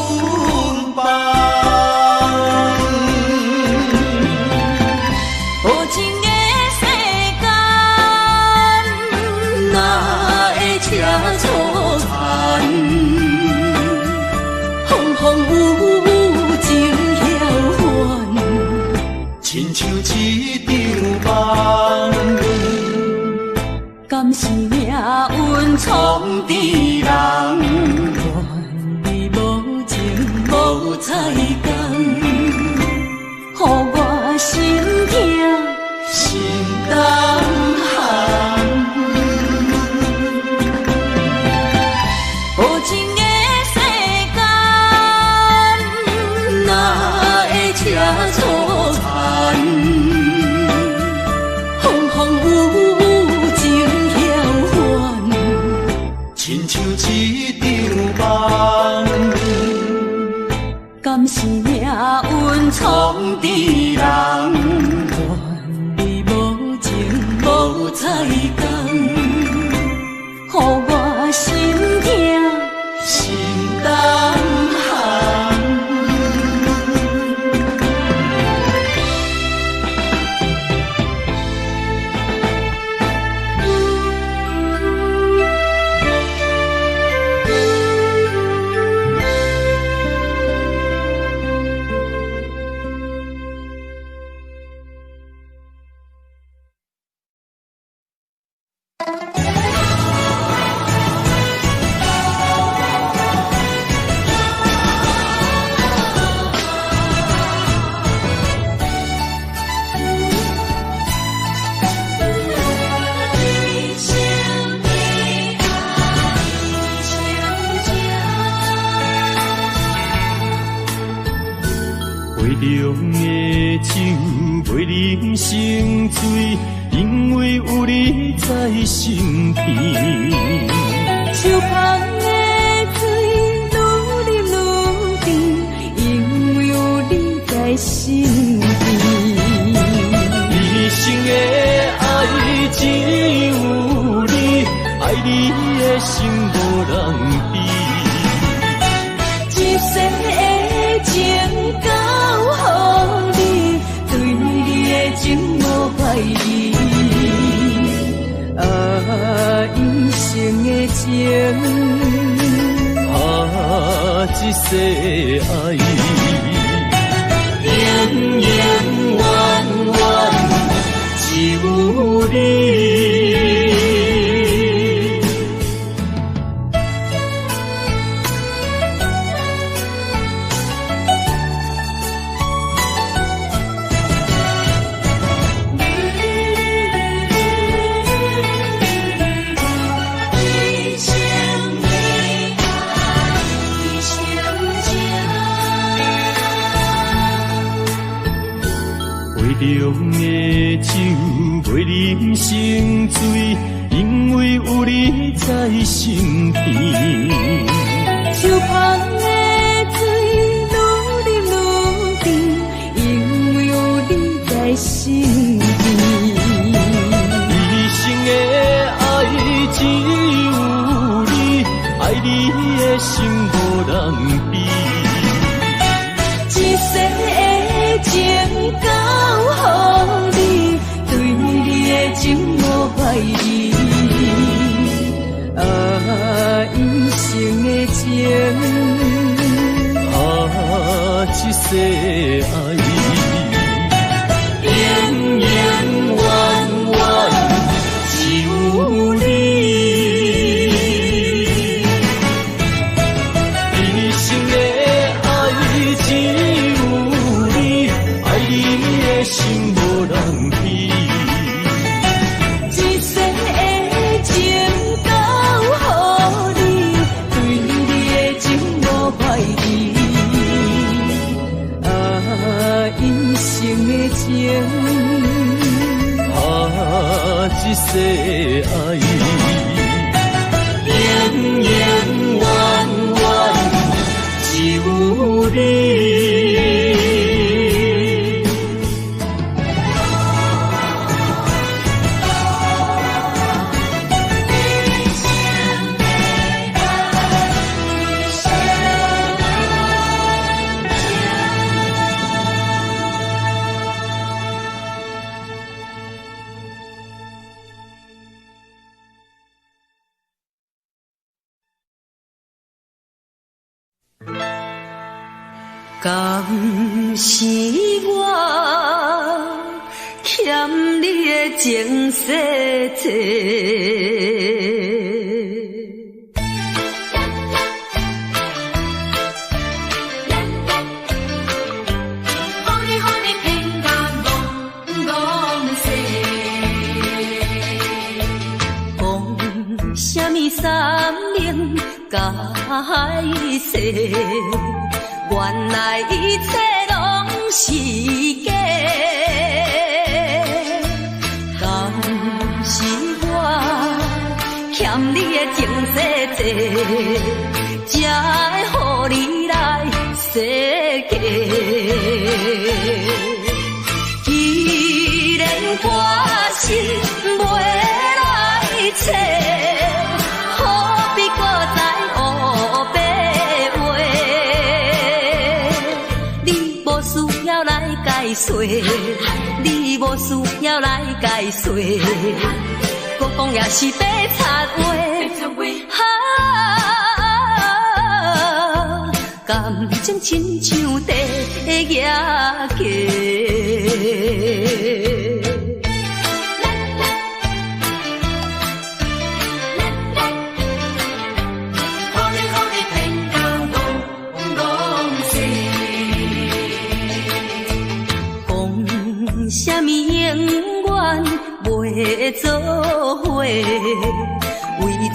放。无情的世间，哪会车错牵？风风雨雨情遥远，亲像一场梦。敢是命运创治人？无彩工，予我心痛心动寒。无情的世间，哪会车错牵？风风雨雨情遥远，亲像一场梦。敢是命运创治人？愿你无情无彩工，予我心痛心动寒。杯中的酒袂啉成醉，因为有你在身边。手捧的水愈啉愈甜，因为有你在身边。一生的爱只有你，爱你的心无人比。一世的情交予你，对你的情无怀疑。一生的情，一世爱，永永远远只有你。杯中的酒袂啉成醉，因为有你在身边。手捧的水愈啉愈身边。一生的爱只有你，爱你的心无人比。一世的情交予你，对你的情无怀疑。啊，一生的情，啊，一世爱，永永远远只有你。一生的爱只有你，爱你的心无人比。一世的情交予你，对你的情无怀疑。啊，一生的情，啊，一世爱，永永远远只有你。敢是我欠你的情世多，骗甲戆世，讲什么三明解释？原来一切拢是假，敢是我欠你的情世多，才会予你来世界。既然我心袂来找，何必搁再黑白？解说，你无需要来解说，搁讲也是白插话。感情亲像地野鸡，什么永远袂做伙？为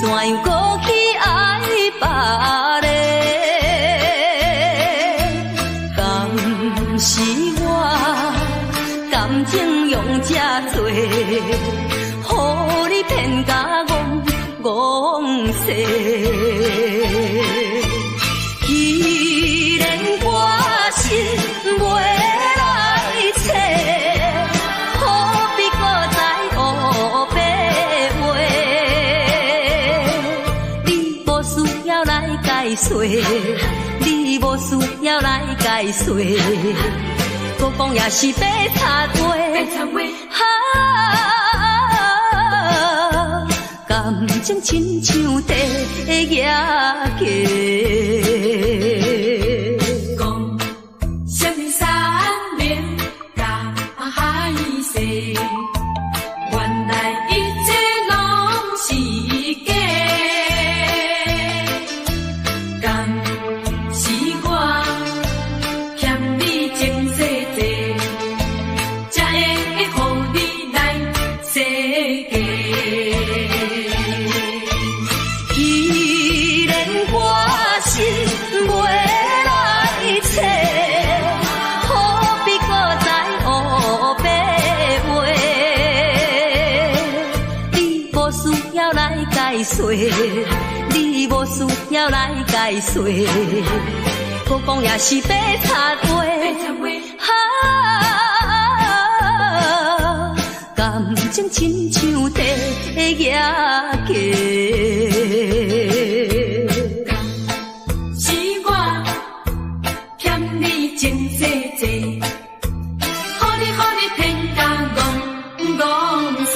怎样搁去爱别个？敢是我感情用这多，予你骗甲戆世？既然我心袂来找，解说，你无需要来解说，搁讲也是白插话。感情亲像地野鸡，讲什么三明甲海誓，原来一切拢是假。你无需要来解说，搁讲也是白插话。情亲像地野鸡。是我欠你情细细，予你偏甲戆世。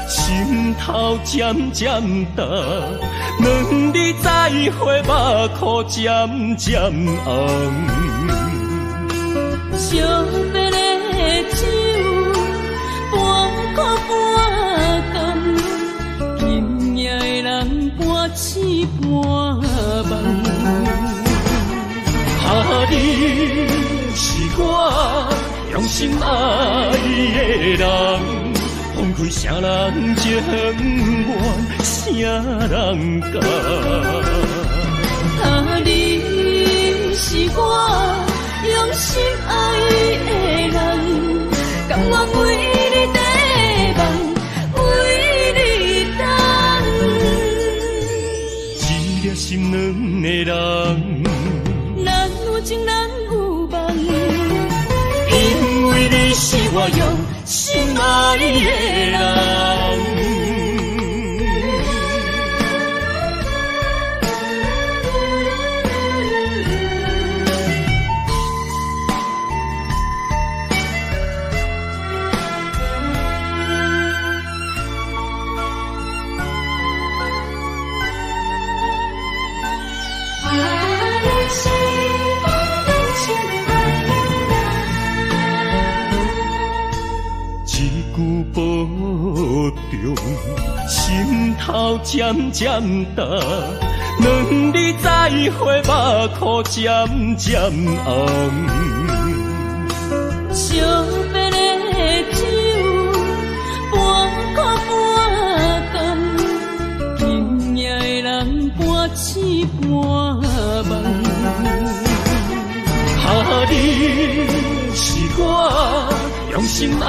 心头渐渐重，两日再会，目眶渐渐红。惜别的酒，半苦半甘，今夜的人半醒半梦。你是我用心爱的人。放开啥人情愿，啥人甘？你是我用心爱的人，甘愿为你地梦，为你等。一粒心软的人，咱有情咱有梦，因为你是我用心爱的人。保重，心头渐渐重，两日再会，目眶渐渐红。惜别的酒，半苦半甘，今夜的人半醒半梦。你是我用心爱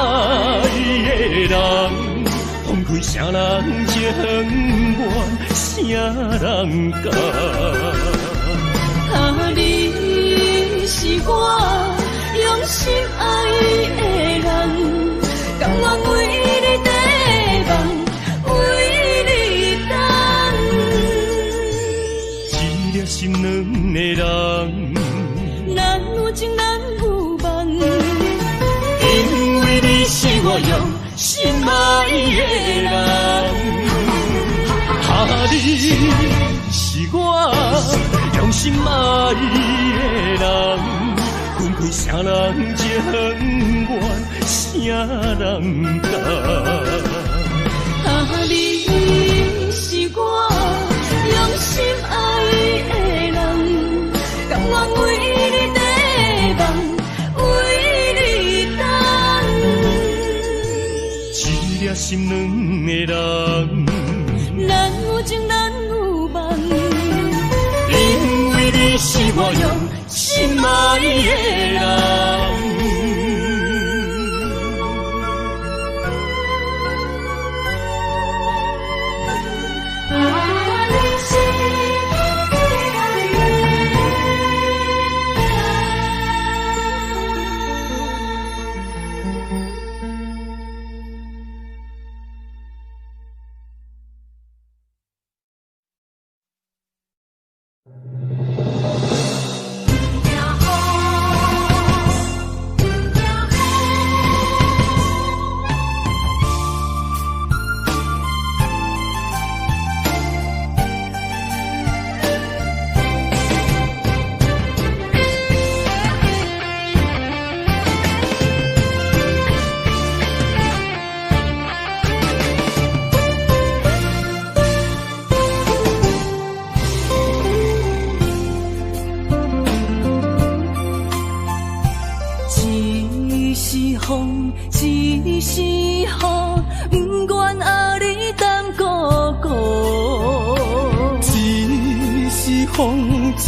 的人，放开啥人情愿，啥人甘？你是我用心爱的人，甘愿为你地梦，为你等。一粒心软的人，咱有情咱有梦，因为你是我用心爱的人。你是我用心爱的人，分开啥人情愿，啥人甘？你是我用心爱的人，甘愿为你地梦，为你等。一粒心软的人，咱有情咱有梦，因为你是我用心爱的人。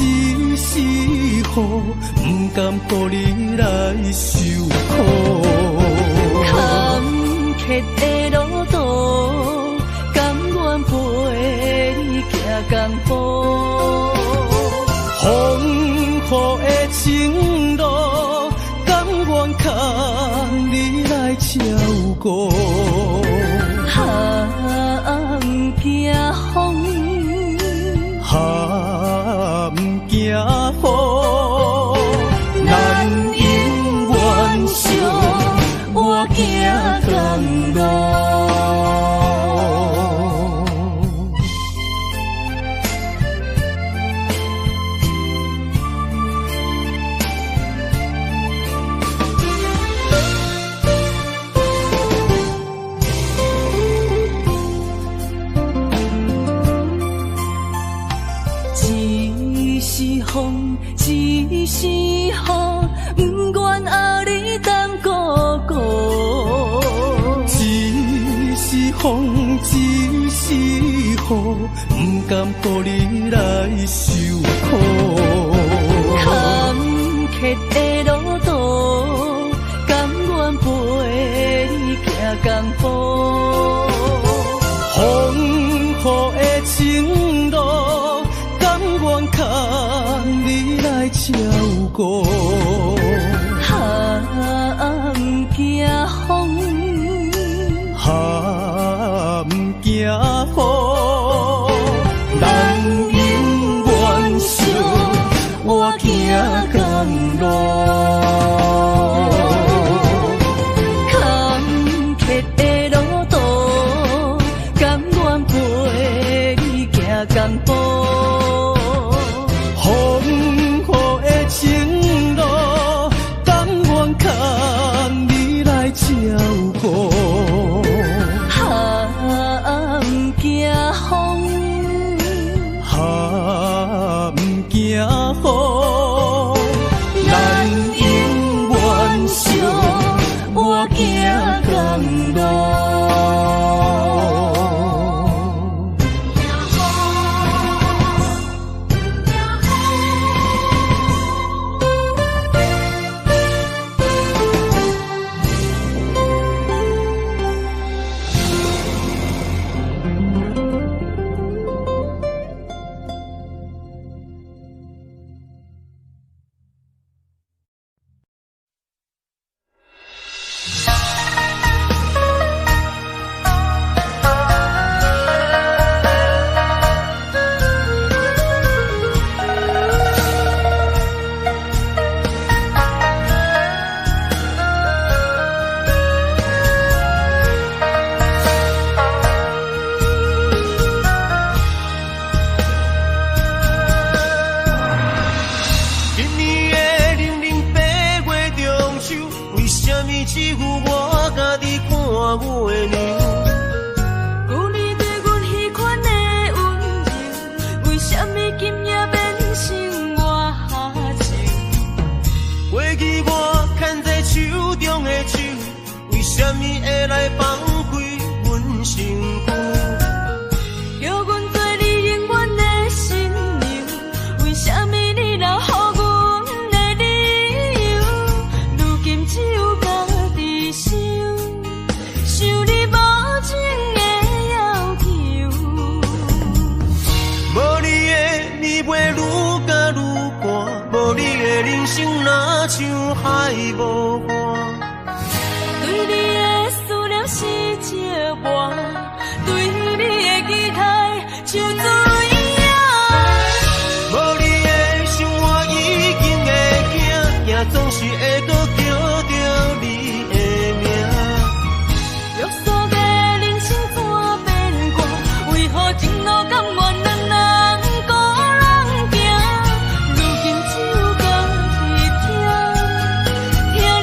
一时雨，不甘予你来受苦。坎坷的路途，甘愿陪你行同步。风雨的情路，甘愿牵你来照顾。不惊风，不惊雨，咱永远相活行同路。风一时雨，不愿压你当孤孤。一时风，一时雨，不甘予你来受苦。坎坷的路途，甘愿陪你行同步。风雨的情路，甘愿牵你来照顾。不惊风，不惊雨，咱永远相活行同路。坎坷的路途，甘愿陪你行同步。风雨的情路，甘愿牵你来照顾。不惊风，不惊雨，咱永远相活行同路。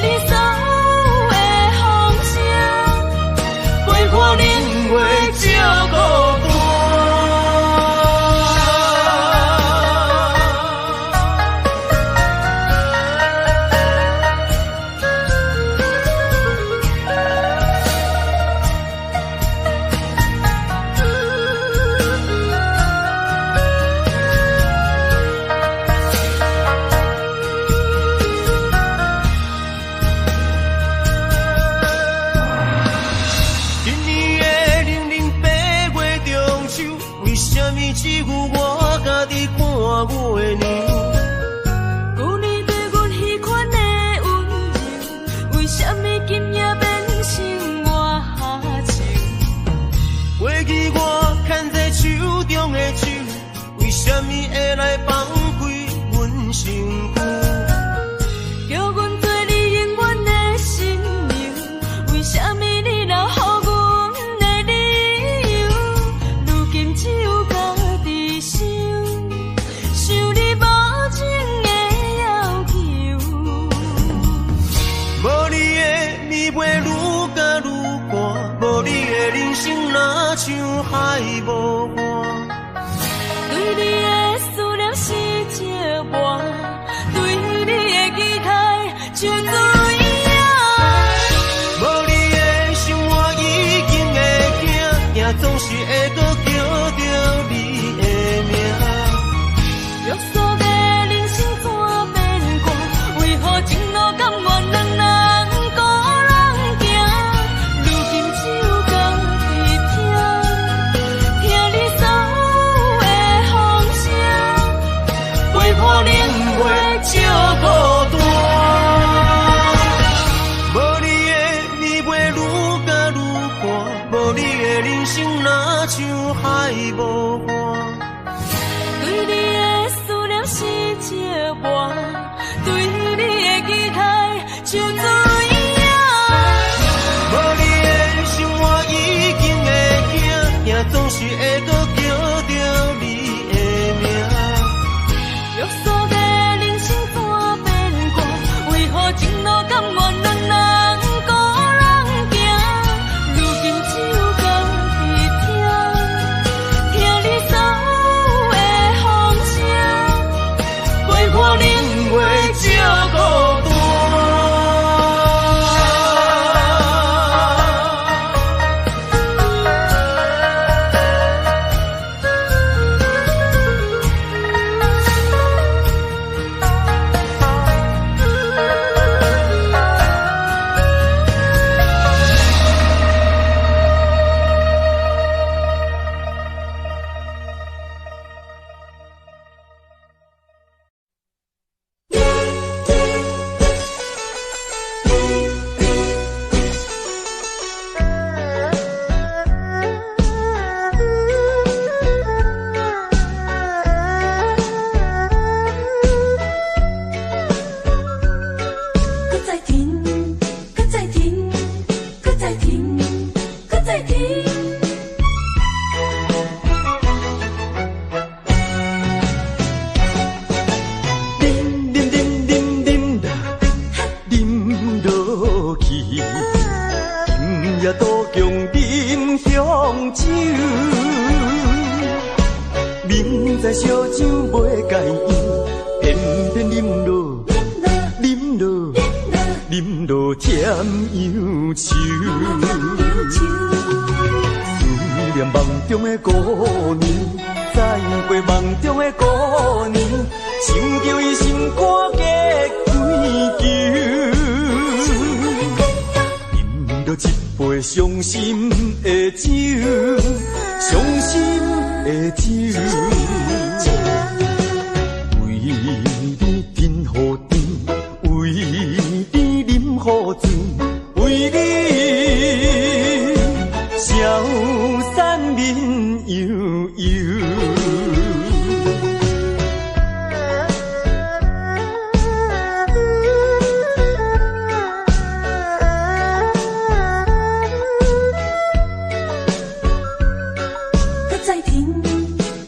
你么只有我家己看我的娘？故你对阮迄款的温柔，为什么今夜变成我下情？过去我牵在手中的手，为什么会来放开阮身躯？叫阮做你永远的新娘，为什么你留予阮的理由？如今只有家己想，想你无情的要求。无你的暝袂愈加愈寒，无你的人生若像海无岸。对你的思念是折磨，对你的期待像水影。无你的生活已经会惊，惊总是会搁叫着你的名。约束的人生怎变卦？为何情路甘愿两人孤人行？如今只有家己听，听你所有的风声，陪伴冷月照孤单。无你的暝袂愈加愈寒，无你的人生若像海无岸。对你的思念是折磨，对你的期待像水影。无你的生活已经会惊，惊总是会搁叫着你的名。约束的人生怎变卦？为何情路甘愿两人孤人行？如今只有家己听，听你所有的风声，陪伴冷月照孤单。搁再听，搁再听，搁再听，搁再听。啉啉啉啉啉啦，啉落去，今夜都强饮香酒，明知烧酒袂解意，偏偏啉落，啉落，啉落甜忧愁。思念梦中的姑娘，再过梦中的姑娘，想着伊心肝结归球。饮着一杯伤心的酒，伤心的酒。为你甜乎甜，为你饮乎醉，为你消散面悠悠。搁再听，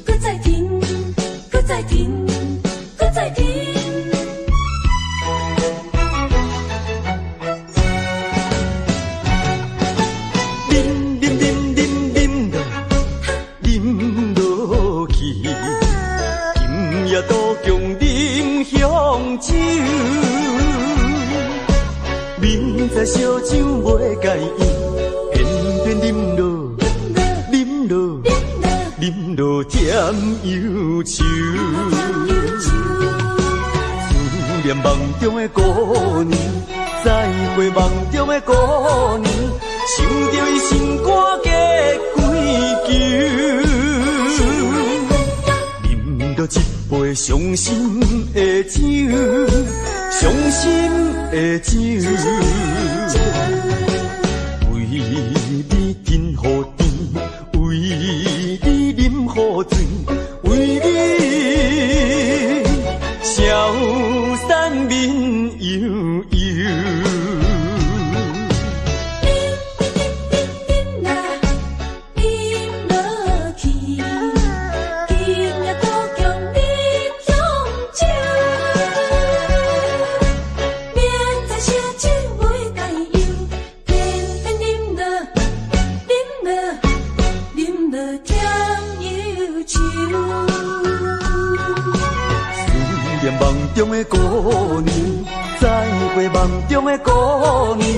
搁再听，搁再听，搁再听。啉啉啉啉啉啦，啉落去，今夜都强饮香酒。明知烧酒袂解意，偏偏啉落，啉落，啉落甜忧愁。思念梦中的姑娘，再过梦中的姑娘，想着伊心肝结归球。杯伤心的酒，伤心的酒，为你饮好甜，为你饮好醉，为你消散面悠悠。梦中的姑娘，再会梦中的姑娘，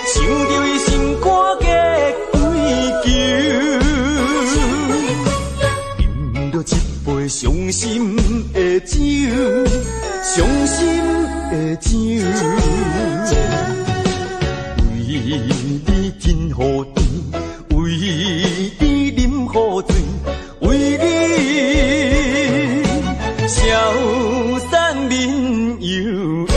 想着伊心肝结归球，饮着一杯伤心的酒，伤心的酒，为你饮好甜，为你饮好醉，为你消散面悠悠。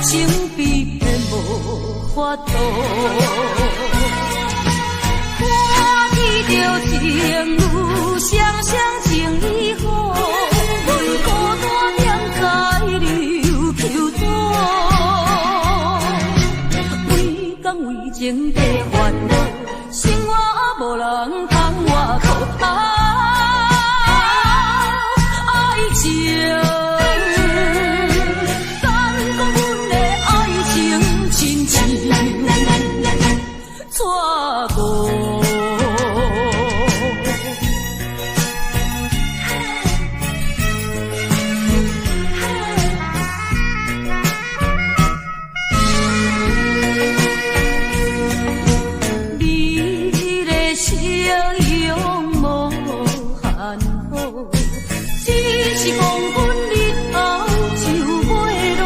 情比骗无法度，看见着情侣双双情意好，为何大点在流求多？为讲为情的烦恼，生活无人通外靠。爱情。错过，你的笑容无限好，只是讲阮日后就袂落，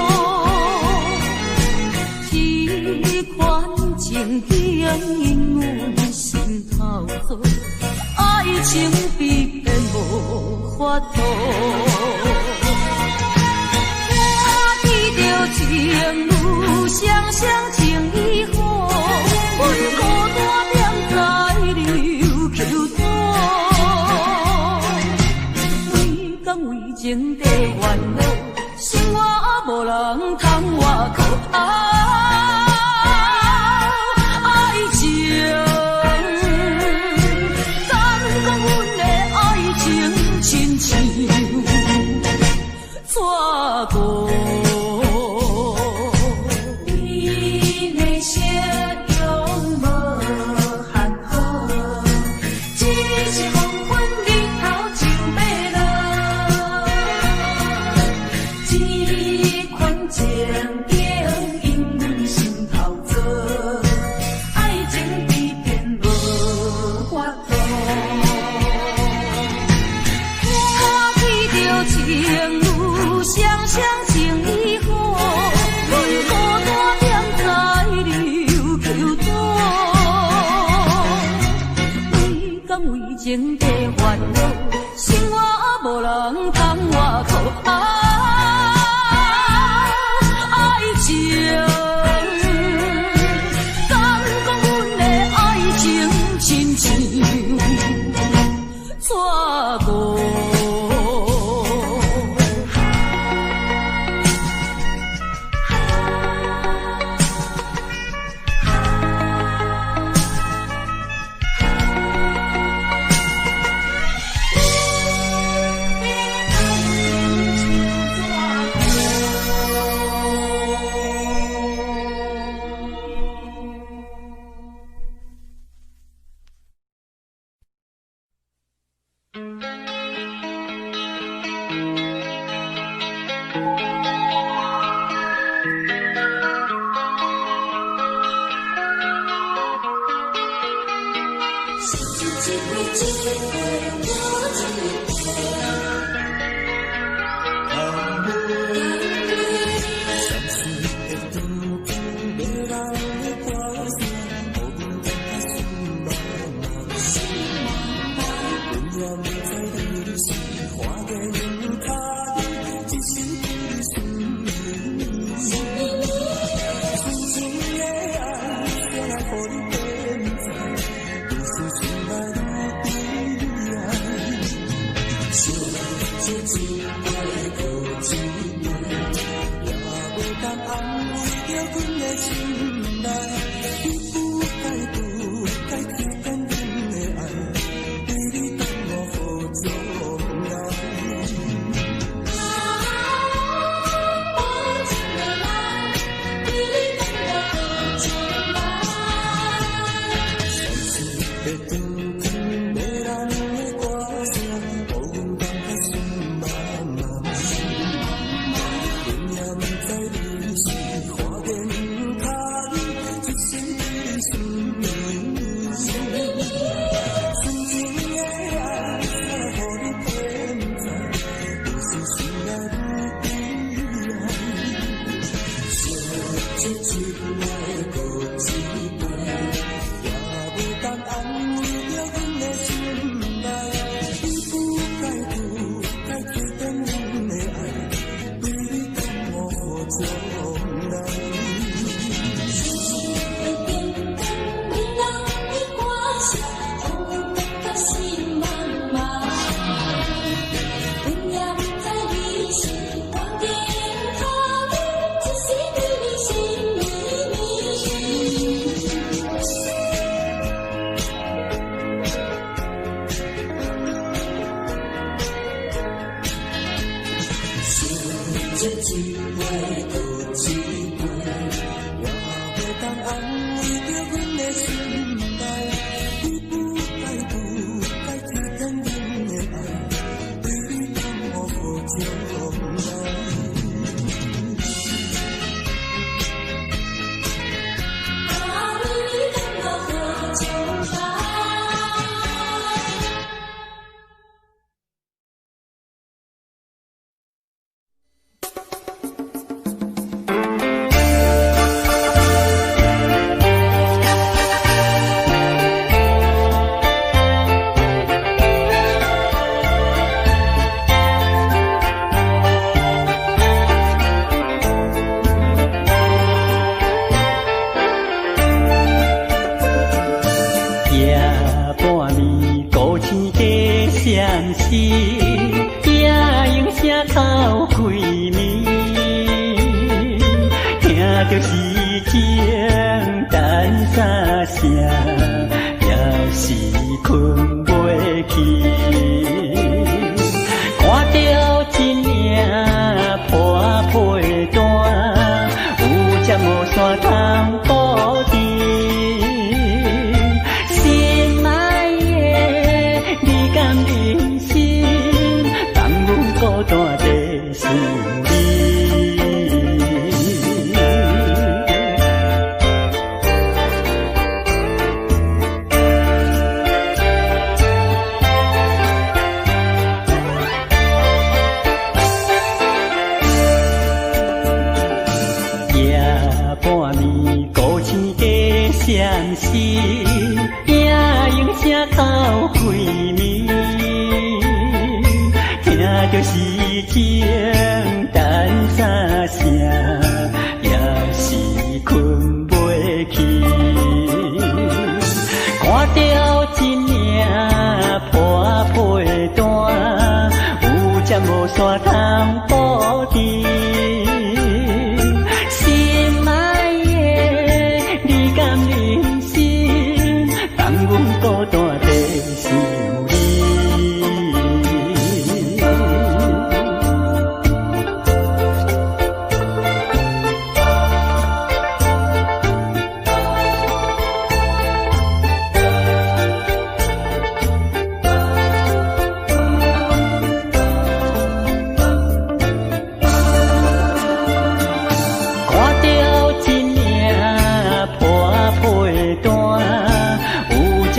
这款情因阮心头做，爱情比骗无法度。看见着情侣双双情意好，为何大点在流求多？为讲为情的烦恼，生活无人通外靠。错过，你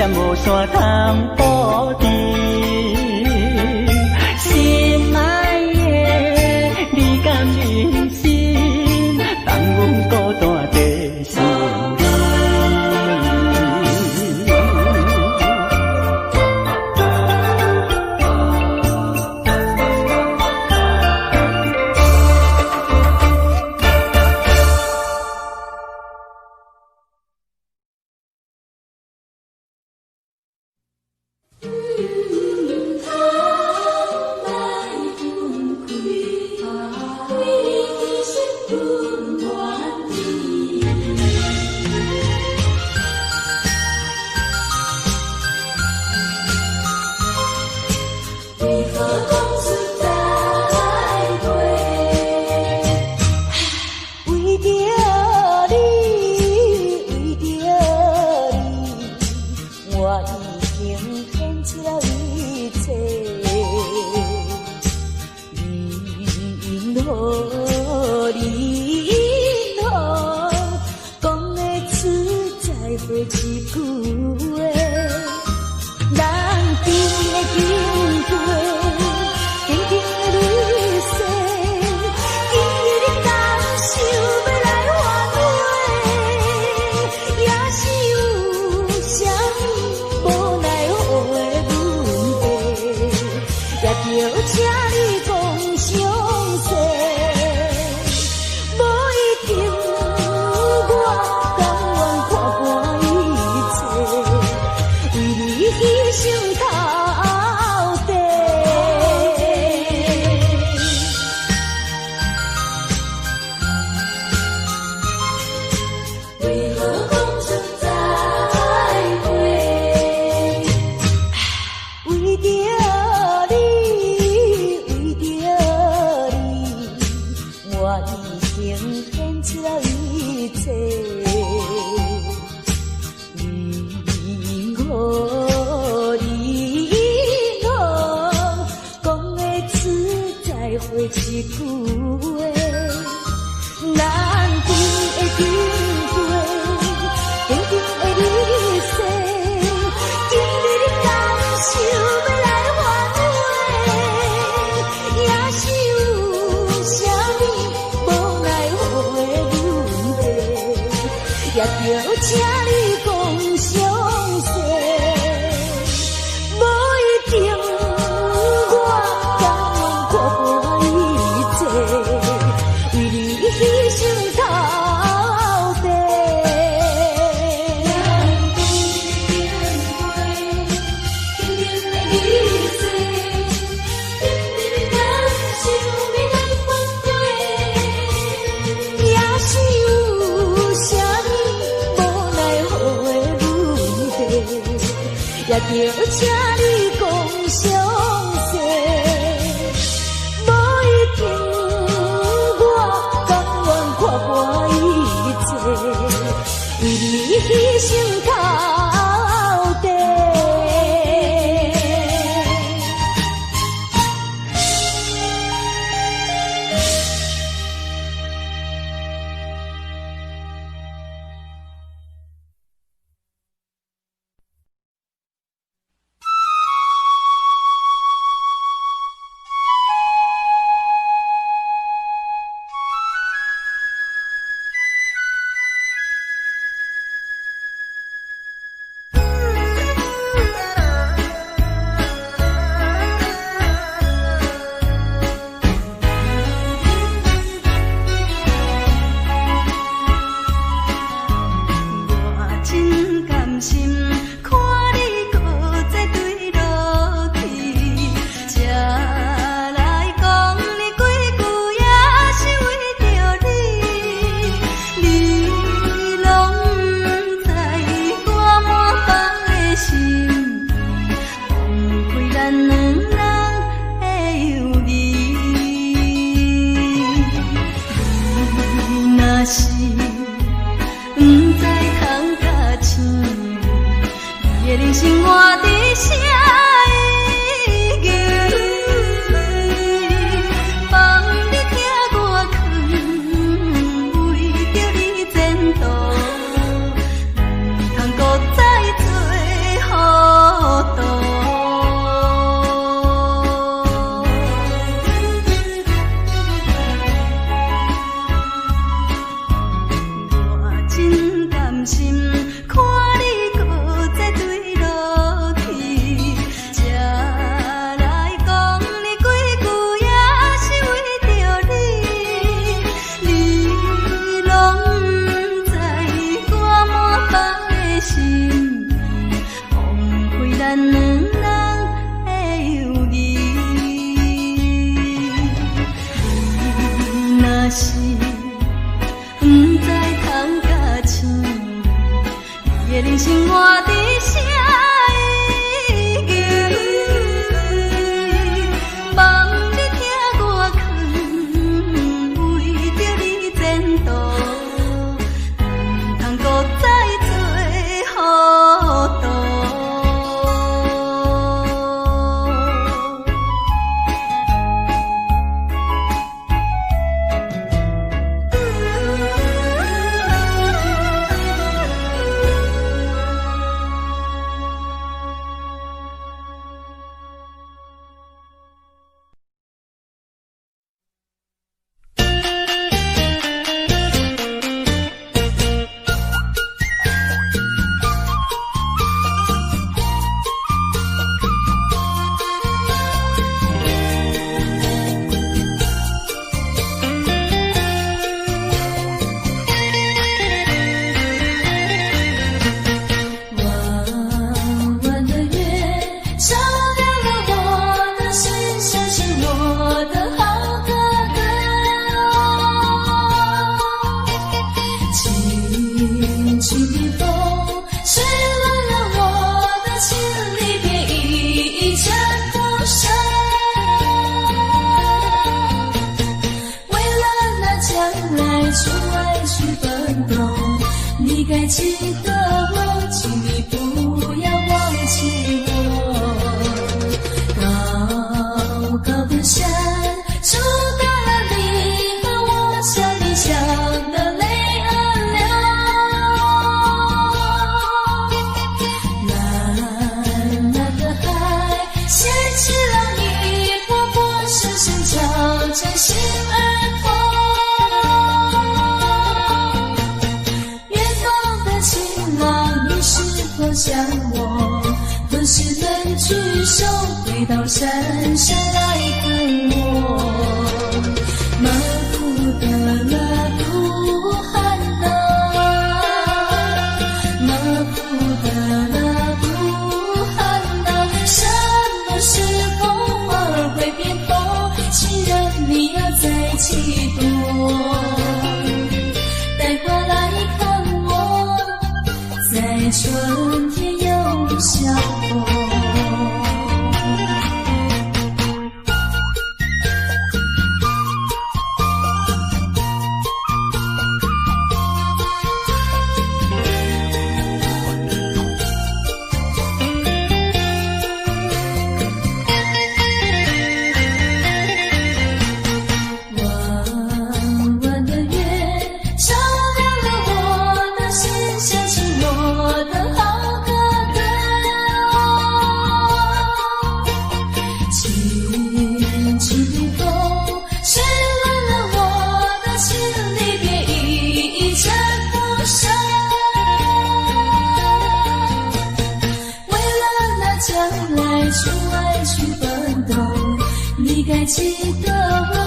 闪无线通保持。心爱的，你敢忍心让阮孤单在心里？甘心看你搁再对落去，才来讲你几句也是为着你，你拢不知我满腹的心意，枉费咱两人的友谊。你若是不知通甲醒，你的人生活伫啥意义？望你听我劝，为着你前途，唔通搁再做糊涂。你该记得我，请你不要忘记我。高高的山阻挡了你和我像理想的泪儿流。蓝蓝的海掀起了你波波声声朝着心而破。想我，何时能举手回到山上来看我？马虎的那苦寒呐，马虎的那苦寒呐，什么时候花儿会变红？情人你要再几多？带花来看我，在春天又相逢。出外去奔动，你该记得我。